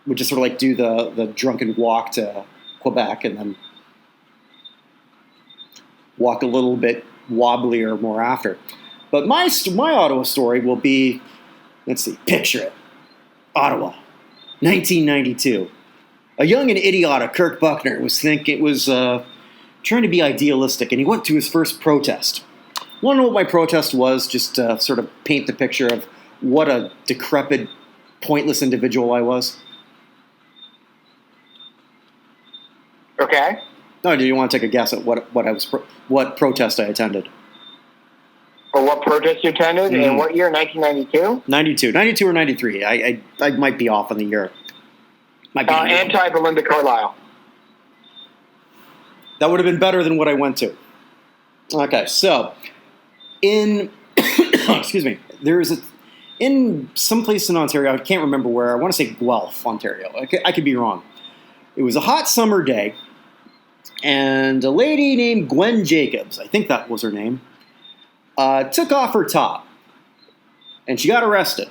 would just sort of like do the drunken walk to Quebec and then walk a little bit wobblier more after. But my Ottawa story will be, let's see, picture it. Ottawa, 1992. A young and idiotic Kirk Buchner was trying to be idealistic, and he went to his first protest. Want to know what my protest was? Just to sort of paint the picture of what a decrepit, pointless individual I was. Okay. No, do you want to take a guess at what protest I attended? Or what protest you attended? In what year? 1992? 92 or 93. I might be off on the year. Anti-Belinda Carlisle. That would have been better than what I went to. Okay, so in excuse me, in some place in Ontario, I can't remember where. I want to say Guelph, Ontario. I could be wrong. It was a hot summer day, and a lady named Gwen Jacobs, I think that was her name, took off her top, and she got arrested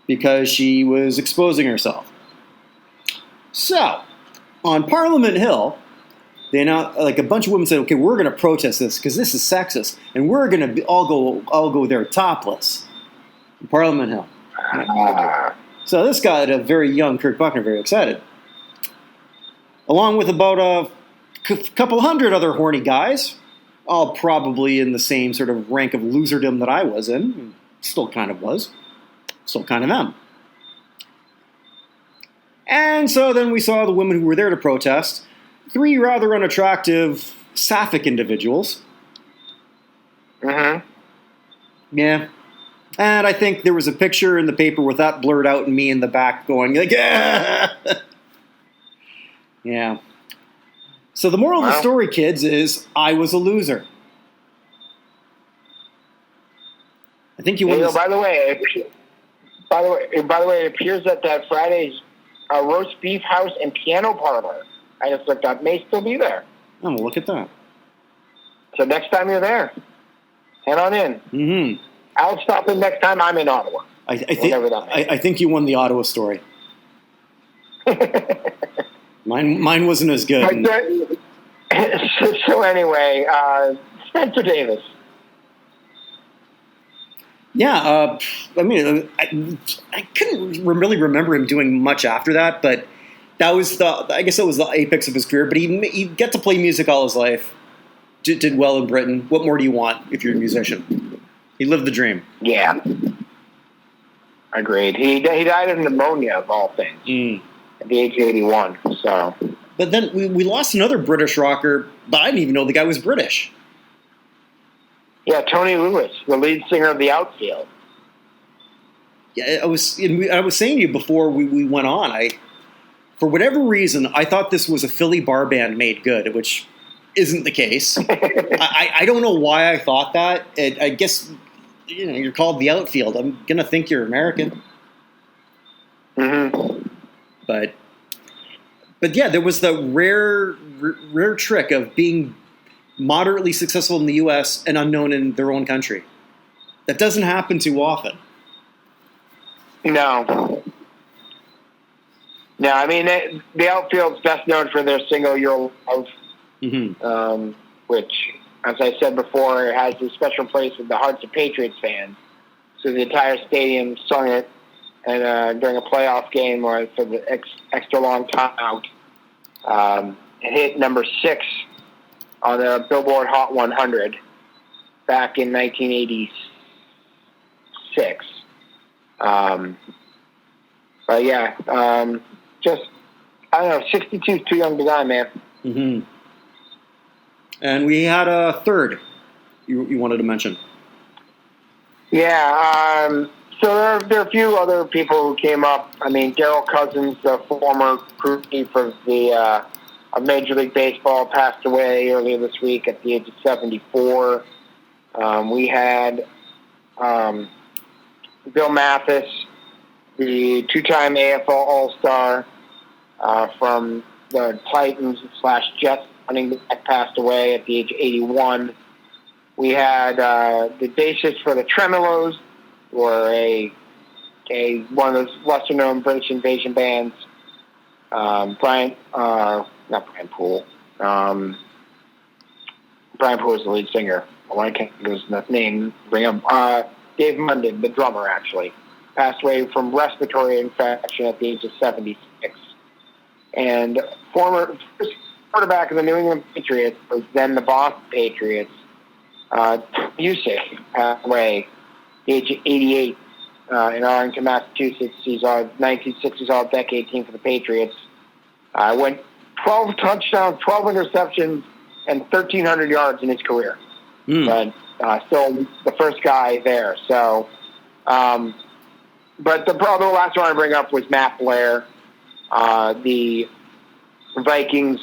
because she was exposing herself. So, on Parliament Hill, they announced, like, a bunch of women said, "Okay, we're going to protest this because this is sexist, and we're going to all go there topless." Parliament Hill. So this got a very young Kirk Buchner very excited, along with about a couple hundred other horny guys, all probably in the same sort of rank of loserdom that I was in. Still kind of am. And so then we saw the women who were there to protest, 3 rather unattractive, sapphic individuals. Mm-hmm. Yeah. And I think there was a picture in the paper with that blurred out and me in the back going like, yeah. Yeah. So the moral of the story, kids, is I was a loser. I think you won. By the way, it appears that Friday's roast beef house and piano parlor, I just looked up, may still be there. Oh, well, look at that. So next time you're there, head on in. Mm-hmm. I'll stop in next time I'm in Ottawa. I think you won the Ottawa story. Mine wasn't as good. So anyway, Spencer Davis. Yeah, I mean, I couldn't really remember him doing much after that, but that was the apex of his career. But he got to play music all his life. Did well in Britain. What more do you want if you're a musician? He lived the dream. Yeah. Agreed. He died of pneumonia, of all things, at the age of 81. So. But then we lost another British rocker, but I didn't even know the guy was British. Yeah, Tony Lewis, the lead singer of The Outfield. Yeah, I was saying to you before we went on, for whatever reason, I thought this was a Philly bar band made good, which isn't the case. I don't know why I thought that. I guess you're called The Outfield. I'm gonna think you're American. Mm-hmm. But yeah, there was the rare trick of being moderately successful in the U.S. and unknown in their own country. That doesn't happen too often. No, I mean, The Outfield's best known for their single "Your Love," which, as I said before, has a special place in the hearts of Patriots fans. So the entire stadium sung it, and during a playoff game or for the extra long timeout, it hit number 6 on the Billboard Hot 100 back in 1986. But yeah, just, I don't know, 62 is too young to die, man. Mm-hmm. And we had a third you wanted to mention. Yeah, so there are a few other people who came up. I mean, Darryl Cousins, the former crew chief of of Major League Baseball, passed away earlier this week at the age of 74. We had Bill Mathis, the 2-time AFL All-Star from the Titans/Jets running back, passed away at the age of 81. We had the bassist for the Tremolos, who are one of those lesser-known British invasion bands. Not Brian Poole. Brian Poole is the lead singer. Well, I can't think of his name. Bring him. Dave Munden, the drummer, actually, passed away from respiratory infection at the age of 76. And former quarterback of the New England Patriots, was then the Boston Patriots, Music, passed away at the age of 88 in Arlington, Massachusetts. He's our 1960s All-Decade team for the Patriots. Went 12 touchdowns, 12 interceptions, and 1,300 yards in his career. But still the first guy there. So, but the last one I bring up was Matt Blair, the Vikings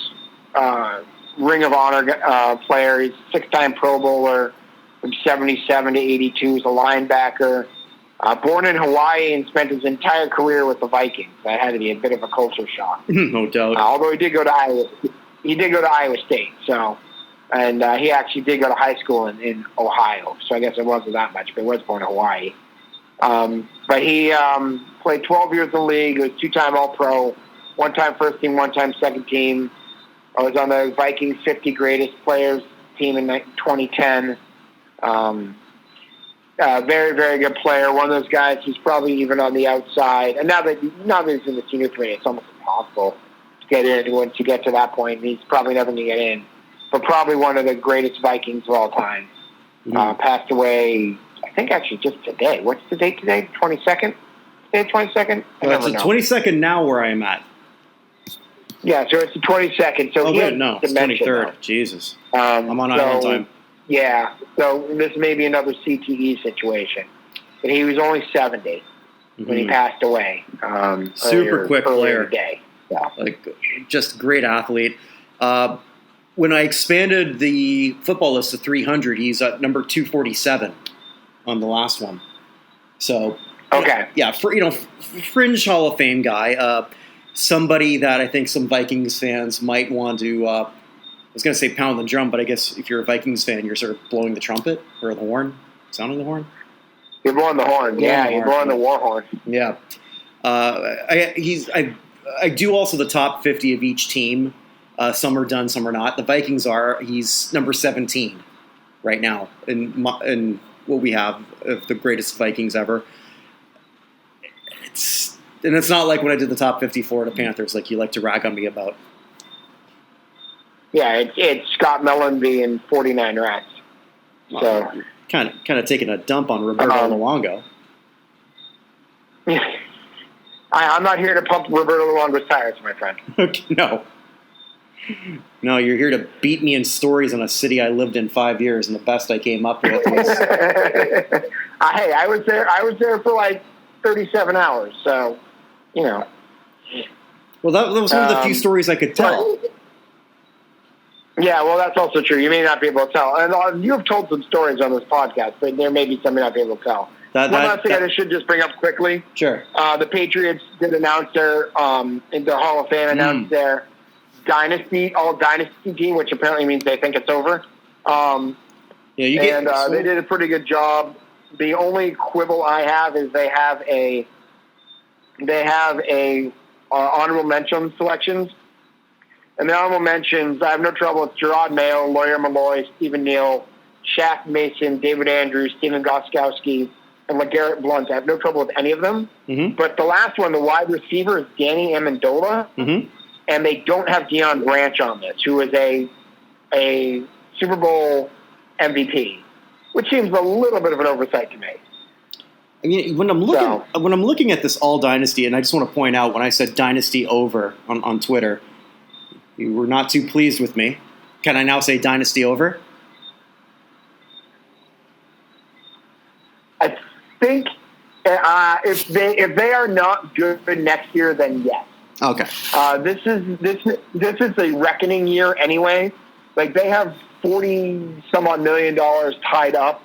Ring of Honor player. He's a 6-time Pro Bowler from 77 to 82. He's a linebacker. Born in Hawaii and spent his entire career with the Vikings. That had to be a bit of a culture shock. No doubt. Although he did go to Iowa State. So, and he actually did go to high school in Ohio. So I guess it wasn't that much, but he was born in Hawaii. But he played 12 years in the league. He was 2-time All-Pro, 1-time first team, 1-time second team. I was on the Vikings 50 greatest players team in 2010. Very, very good player. One of those guys who's probably even on the outside. And now that he's in the senior committee, it's almost impossible to get in. Once you get to that point, he's probably never going to get in. But probably one of the greatest Vikings of all time. Passed away, I think, actually just today. What's the date today? 22nd? Today, 22nd? It's the 22nd now where I am at. Yeah, so it's the 22nd. So it's 23rd. Jesus. I'm on island time. Yeah, so this may be another CTE situation. But he was only 70 when he passed away. Super quick player. Today. Yeah. Just great athlete. When I expanded the football list to 300, he's at number 247 on the last one. So, okay. Yeah, fringe Hall of Fame guy. Somebody that I think some Vikings fans might want to, I was going to say pound the drum, but I guess if you're a Vikings fan, you're sort of blowing the trumpet or the horn, sounding the horn. You're blowing the horn. You're blowing the war horn. Yeah. I do also the top 50 of each team. Some are done, some are not. The Vikings are. He's number 17 right now in what we have of the greatest Vikings ever. It's not like when I did the top 50 Florida Panthers, like you like to rag on me about. Yeah, it's Scott Mellenby and 49 Rats. So kind of taking a dump on Roberto Luongo. I'm not here to pump Roberto Luongo's tires, my friend. Okay, no, you're here to beat me in stories on a city I lived in 5 years, and the best I came up with was. Hey, I was there for like 37 hours, so Well, that was one of the few stories I could tell. Yeah, well, that's also true. You may not be able to tell, and you have told some stories on this podcast, but there may be some you not be able to tell. One last thing I should just bring up quickly. Sure. The Patriots did announce their in the Hall of Fame announced their dynasty team, which apparently means they think it's over. They did a pretty good job. The only quibble I have is they have a honorable mention selections, and the honorable mentions I have no trouble with Gerard Mayo, Lawyer Malloy, Stephen Neal, Shaq Mason, David Andrews, Stephen Gostkowski, and LeGarrette Blount. I have no trouble with any of them. But the last one, the wide receiver, is Danny Amendola. And they don't have Deion Branch on this, who is a Super Bowl MVP, which seems a little bit of an oversight to me. I mean, when I'm looking at this all dynasty, and I just want to point out when I said dynasty over on Twitter, you were not too pleased with me. Can I now say dynasty over? I think if they are not good next year, then yes. Okay. This is a reckoning year anyway. Like they have $40-some-odd million tied up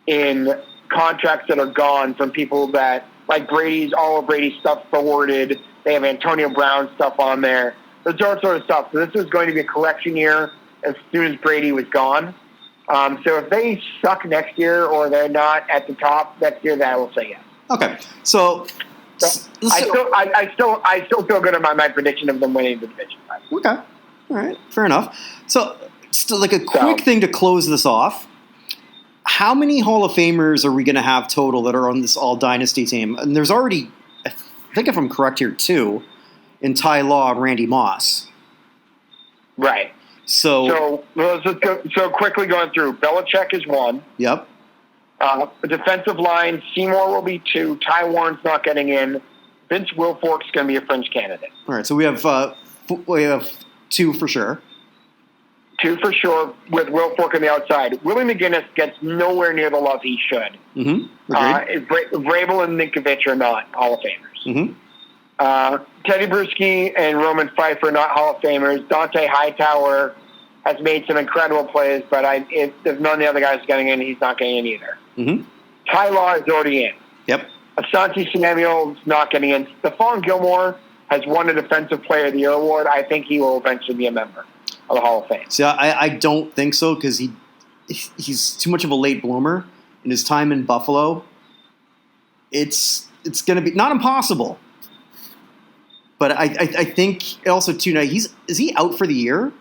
in contracts that are gone from people that like all of Brady's stuff forwarded. They have Antonio Brown stuff on there. There's all sort of stuff. So this was going to be a correction year as soon as Brady was gone. So if they suck next year or they're not at the top next year, then I will say yes. Okay. So I still feel good about my prediction of them winning the division. Okay. All right. Fair enough. So, like a quick thing to close this off. How many Hall of Famers are we going to have total that are on this all dynasty team? And there's already, I think if I'm correct here, 2 in Ty Law and Randy Moss. Right. So let's just go. So quickly going through, Belichick is 1. Yep. Defensive line, Seymour will be 2. Ty Warren's not getting in. Vince Wilfork's going to be a fringe candidate. All right, so we have 2 for sure. 2 for sure with Will Fork on the outside. Willie McGinnis gets nowhere near the love he should. Mm-hmm. Vrabel and Ninkovich are not Hall of Famers. Mm-hmm. Teddy Bruschi and Roman Pfeiffer are not Hall of Famers. Dante Hightower has made some incredible plays, but if none of the other guys getting in, he's not getting in either. Mm-hmm. Ty Law is already in. Yep. Asante Samuel's not getting in. Stephon Gilmore has won a Defensive Player of the Year award. I think he will eventually be a member of the Hall of Fame. See, I don't think so because he's too much of a late bloomer in his time in Buffalo. It's going to be not impossible, but I think also too now is he out for the year?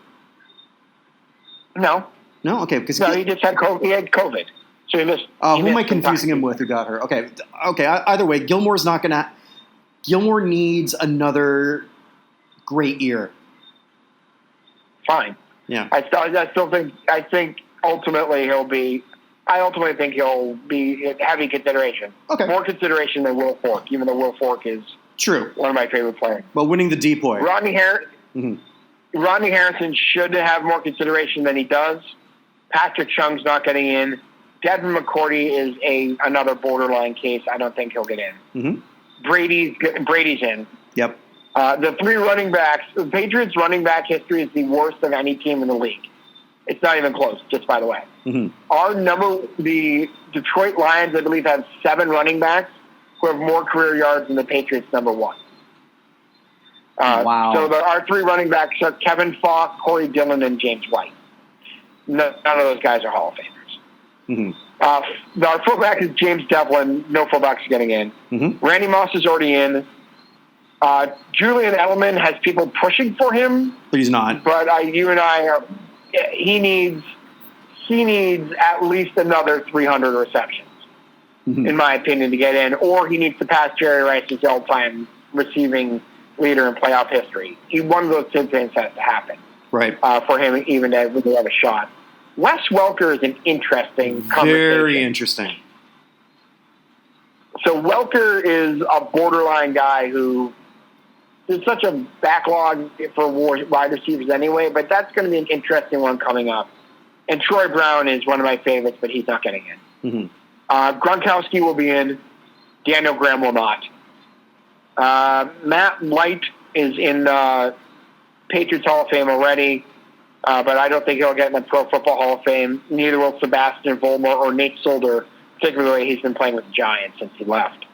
No. Okay, because he just had COVID. He had COVID, so he missed. Who am I confusing him with? Who got her? Okay. Either way, Gilmore's not going to. Gilmore needs another great year. Fine. Yeah. I think ultimately he'll be. I ultimately think he'll be heavy consideration. Okay. More consideration than Will Fork, even though Will Fork is true one of my favorite players. But winning the Depoy. Rodney Harrison should have more consideration than he does. Patrick Chung's not getting in. Devin McCourty is another borderline case. I don't think he'll get in. Mm-hmm. Brady's in. Yep. The 3 running backs, the Patriots' running back history is the worst of any team in the league. It's not even close, just by the way. Mm-hmm. The Detroit Lions, I believe, have 7 running backs who have more career yards than the Patriots' number 1. Wow. So our 3 running backs are Kevin Falk, Corey Dillon, and James White. None of those guys are Hall of Famers. Mm-hmm. Our fullback is James Devlin. No fullbacks getting in. Mm-hmm. Randy Moss is already in. Julian Edelman has people pushing for him, but he's not. But you and I are. He needs at least another 300 receptions, in my opinion, to get in, or he needs to pass Jerry Rice's all-time receiving leader in playoff history. One of those 2 things has to happen, right? For him even to really have a shot. Wes Welker is an interesting conversation. Very interesting. So Welker is a borderline guy who there's such a backlog for wide receivers anyway, but that's going to be an interesting one coming up. And Troy Brown is one of my favorites, but he's not getting in. Mm-hmm. Gronkowski will be in. Daniel Graham will not. Matt Light is in the Patriots Hall of Fame already, but I don't think he'll get in the Pro Football Hall of Fame. Neither will Sebastian Vollmer or Nate Solder, particularly the way he's been playing with the Giants since he left.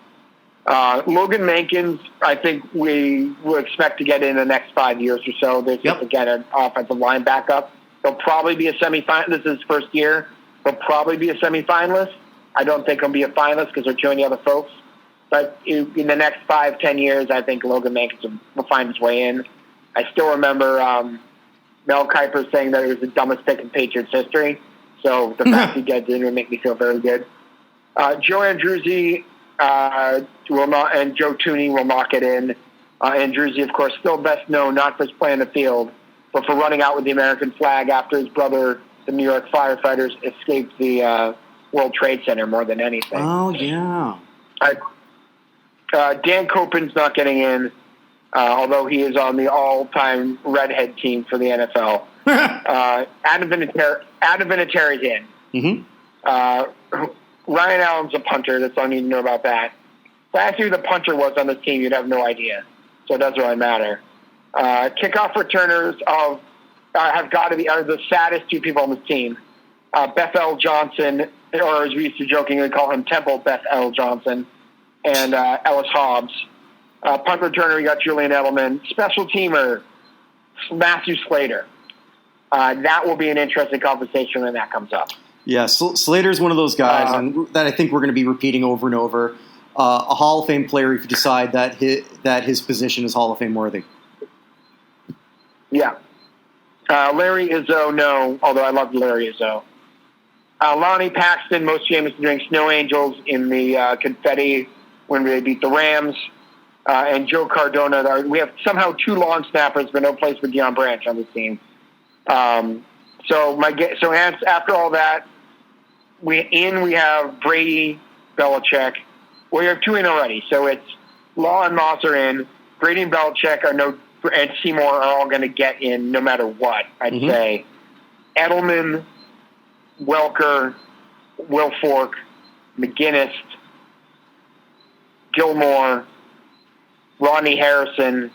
Logan Mankins, I think we will expect to get in the next 5 years or so. There's again an offensive line backup. He'll probably be a semifinalist. This is his first year. He'll probably be a semifinalist. I don't think he'll be a finalist because there are too many other folks. But in the next 5-10 years, I think Logan Mankins will find his way in. I still remember Mel Kiper saying that it was the dumbest pick in Patriots history. So the fact he gets in will make me feel very good. Joe Andruzzi will not, and Joe Tooney will not get in. Andruzzi, of course, still best known not for his play in the field, but for running out with the American flag after his brother, the New York firefighters, escaped the World Trade Center more than anything. Oh, yeah. Dan Copen's not getting in, although he is on the all-time redhead team for the NFL. Adam Vinatieri's in. Mm-hmm. Ryan Allen's a punter. That's all you need to know about that. If I asked you who the punter was on this team, you'd have no idea. So it doesn't really matter. Kickoff returners have got to be the saddest 2 people on this team. Beth L. Johnson, or as we used to jokingly call him, Temple Beth L. Johnson, and Ellis Hobbs. Punt returner, you got Julian Edelman. Special teamer, Matthew Slater. That will be an interesting conversation when that comes up. Yeah, Slater's one of those guys that I think we're going to be repeating over and over. A Hall of Fame player if you decide that his position is Hall of Fame worthy. Yeah. Larry Izzo, no, although I love Larry Izzo. Lonnie Paxton, most famous for doing Snow Angels in the confetti when they beat the Rams. And Joe Cardona. We have somehow 2 long snappers, but no place for Deion Branch on the team. So after all that, we have Brady, Belichick. Well, we have 2 in already, so it's Law and Moss are in. Brady and Belichick are no and Seymour are all going to get in no matter what, I'd say Edelman, Welker, Wilfork, McGinnis, Gilmore, Ronnie Harrison,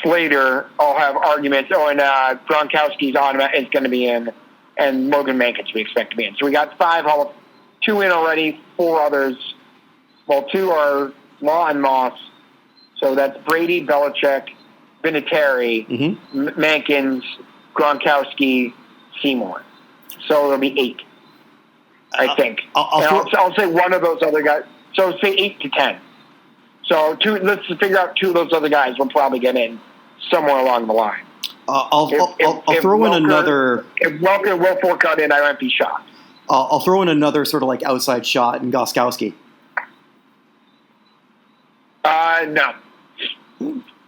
Slater all have arguments. Oh, and Gronkowski's is going to be in, and Logan Mankins we expect to be in. So we got 5 2 in already, 4 others. Well, 2 are Law and Moss. So that's Brady, Belichick, Vinatieri, Mankins, Gronkowski, Seymour. So it'll be 8, I think. I'll say one of those other guys. So say 8 to 10. So let's figure out 2 of those other guys will probably get in somewhere along the line. I'll throw in another. If Welker and Wilfork got in, I might be shocked. I'll throw in another sort of like outside shot in Gostkowski. No.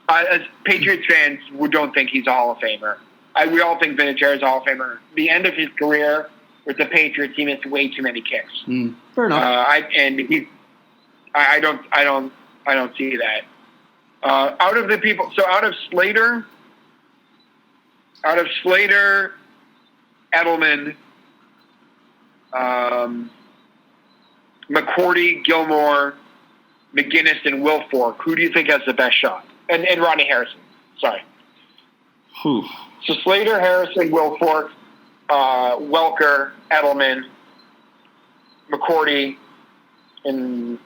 As Patriots fans, we don't think he's a Hall of Famer. We all think Vinatieri is a Hall of Famer. The end of his career with the Patriots, he missed way too many kicks. Fair enough. I don't see that. Out of the people, so out of Slater, Edelman, McCourty, Gilmore, McGinnis, and Wilfork, who do you think has the best shot? And Ronnie Harrison. Sorry. Whew. So Slater, Harrison, Wilfork, Welker, Edelman, McCourty, and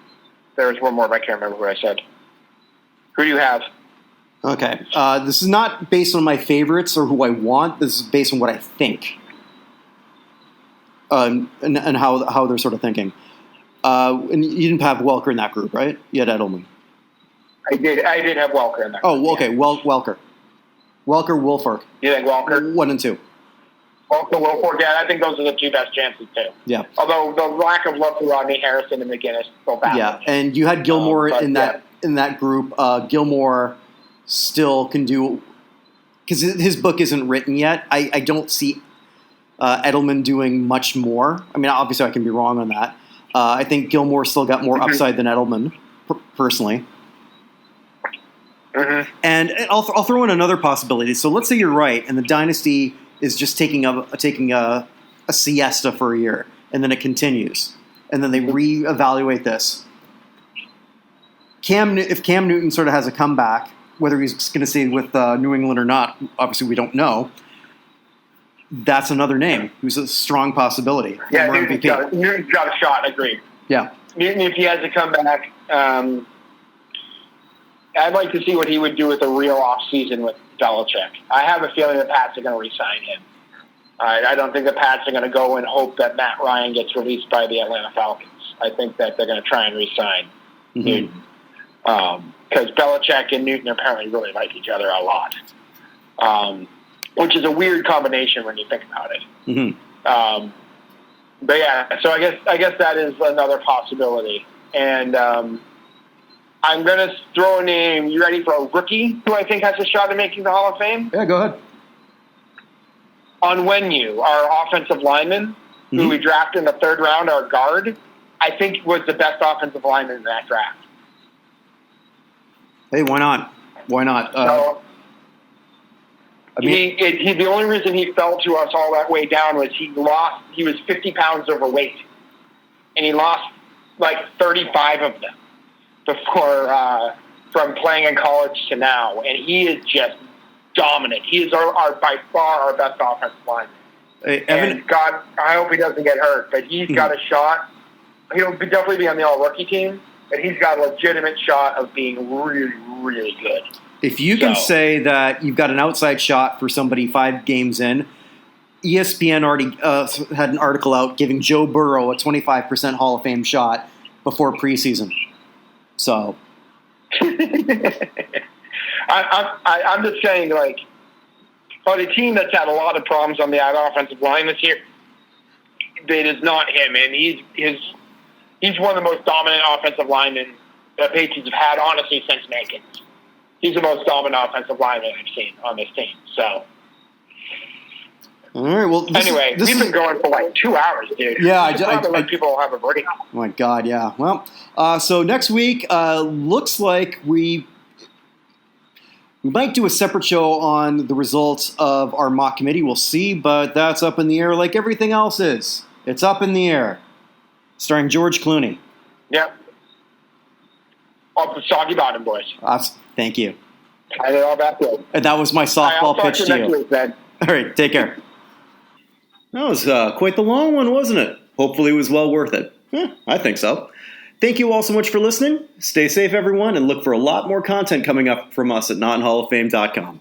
there's one more, but I can't remember what I said. Who do you have? Okay. This is not based on my favorites or who I want. This is based on what I think. And how they're sort of thinking. And you didn't have Welker in that group, right? You had Edelman. I did have Welker in that group. Oh, okay. Yeah. Welker. Welker, Wilfork. You think Welker? 1 and 2. Welker, Wilfork, yeah, I think those are the 2 best chances, too. Yeah. Although the lack of love for Rodney Harrison and McGinnis will balance. Yeah, and you had Gilmore in that group. Gilmore still can do, because his book isn't written yet. I don't see Edelman doing much more. I mean, obviously I can be wrong on that. I think Gilmore still got more upside than Edelman, personally. And I'll throw in another possibility. So let's say you're right, and the dynasty is just taking a siesta for a year, and then it continues, and then they reevaluate this. If Cam Newton sort of has a comeback, whether he's going to stay with New England or not, obviously we don't know. That's another name who's a strong possibility. Yeah, Newton's got a shot. Agreed. Yeah, Newton, if he has a comeback, I'd like to see what he would do with a real off-season with Belichick. I have a feeling the Pats are going to re-sign him. I don't think the Pats are going to go and hope that Matt Ryan gets released by the Atlanta Falcons. I think that they're going to try and re-sign Newton. Because Belichick and Newton apparently really like each other a lot. Which is a weird combination when you think about it. But yeah, so I guess that is another possibility. And I'm going to throw a name. You ready for a rookie who I think has a shot at making the Hall of Fame? Yeah, go ahead. Onwenu, our offensive lineman, who we drafted in the 3rd round, our guard, I think was the best offensive lineman in that draft. Hey, why not? Why not? The only reason he fell to us all that way down was he was 50 pounds overweight, and he lost like 35 of them before from playing in college to now, and he is just dominant. He is by far our best offensive lineman. Hey, Evan, and God, I hope he doesn't get hurt, but he's got a shot. He'll definitely be on the all-rookie team, but he's got a legitimate shot of being really, really good. If you can say that you've got an outside shot for somebody 5 games in, ESPN already had an article out giving Joe Burrow a 25% Hall of Fame shot before preseason. So, I'm just saying, like, on a team that's had a lot of problems on the offensive line this year, it is not him, and he's one of the most dominant offensive linemen the Patriots have had, honestly, since Mankins. He's the most dominant offensive lineman I've seen on this team. So, all right. Well, we've been going for like 2 hours, dude. Yeah, I let people have a break. Oh my God, yeah. Well, so next week looks like We might do a separate show on the results of our mock committee. We'll see, but that's up in the air like everything else is. It's up in the air. Starring George Clooney. Yep. Off the Soggy Bottom Boys. Thank you. Tie it all back up. And that was my softball pitch to you. Week, then. All right, take care. That was quite the long one, wasn't it? Hopefully it was well worth it. I think so. Thank you all so much for listening. Stay safe, everyone, and look for a lot more content coming up from us at NotInHallOfFame.com.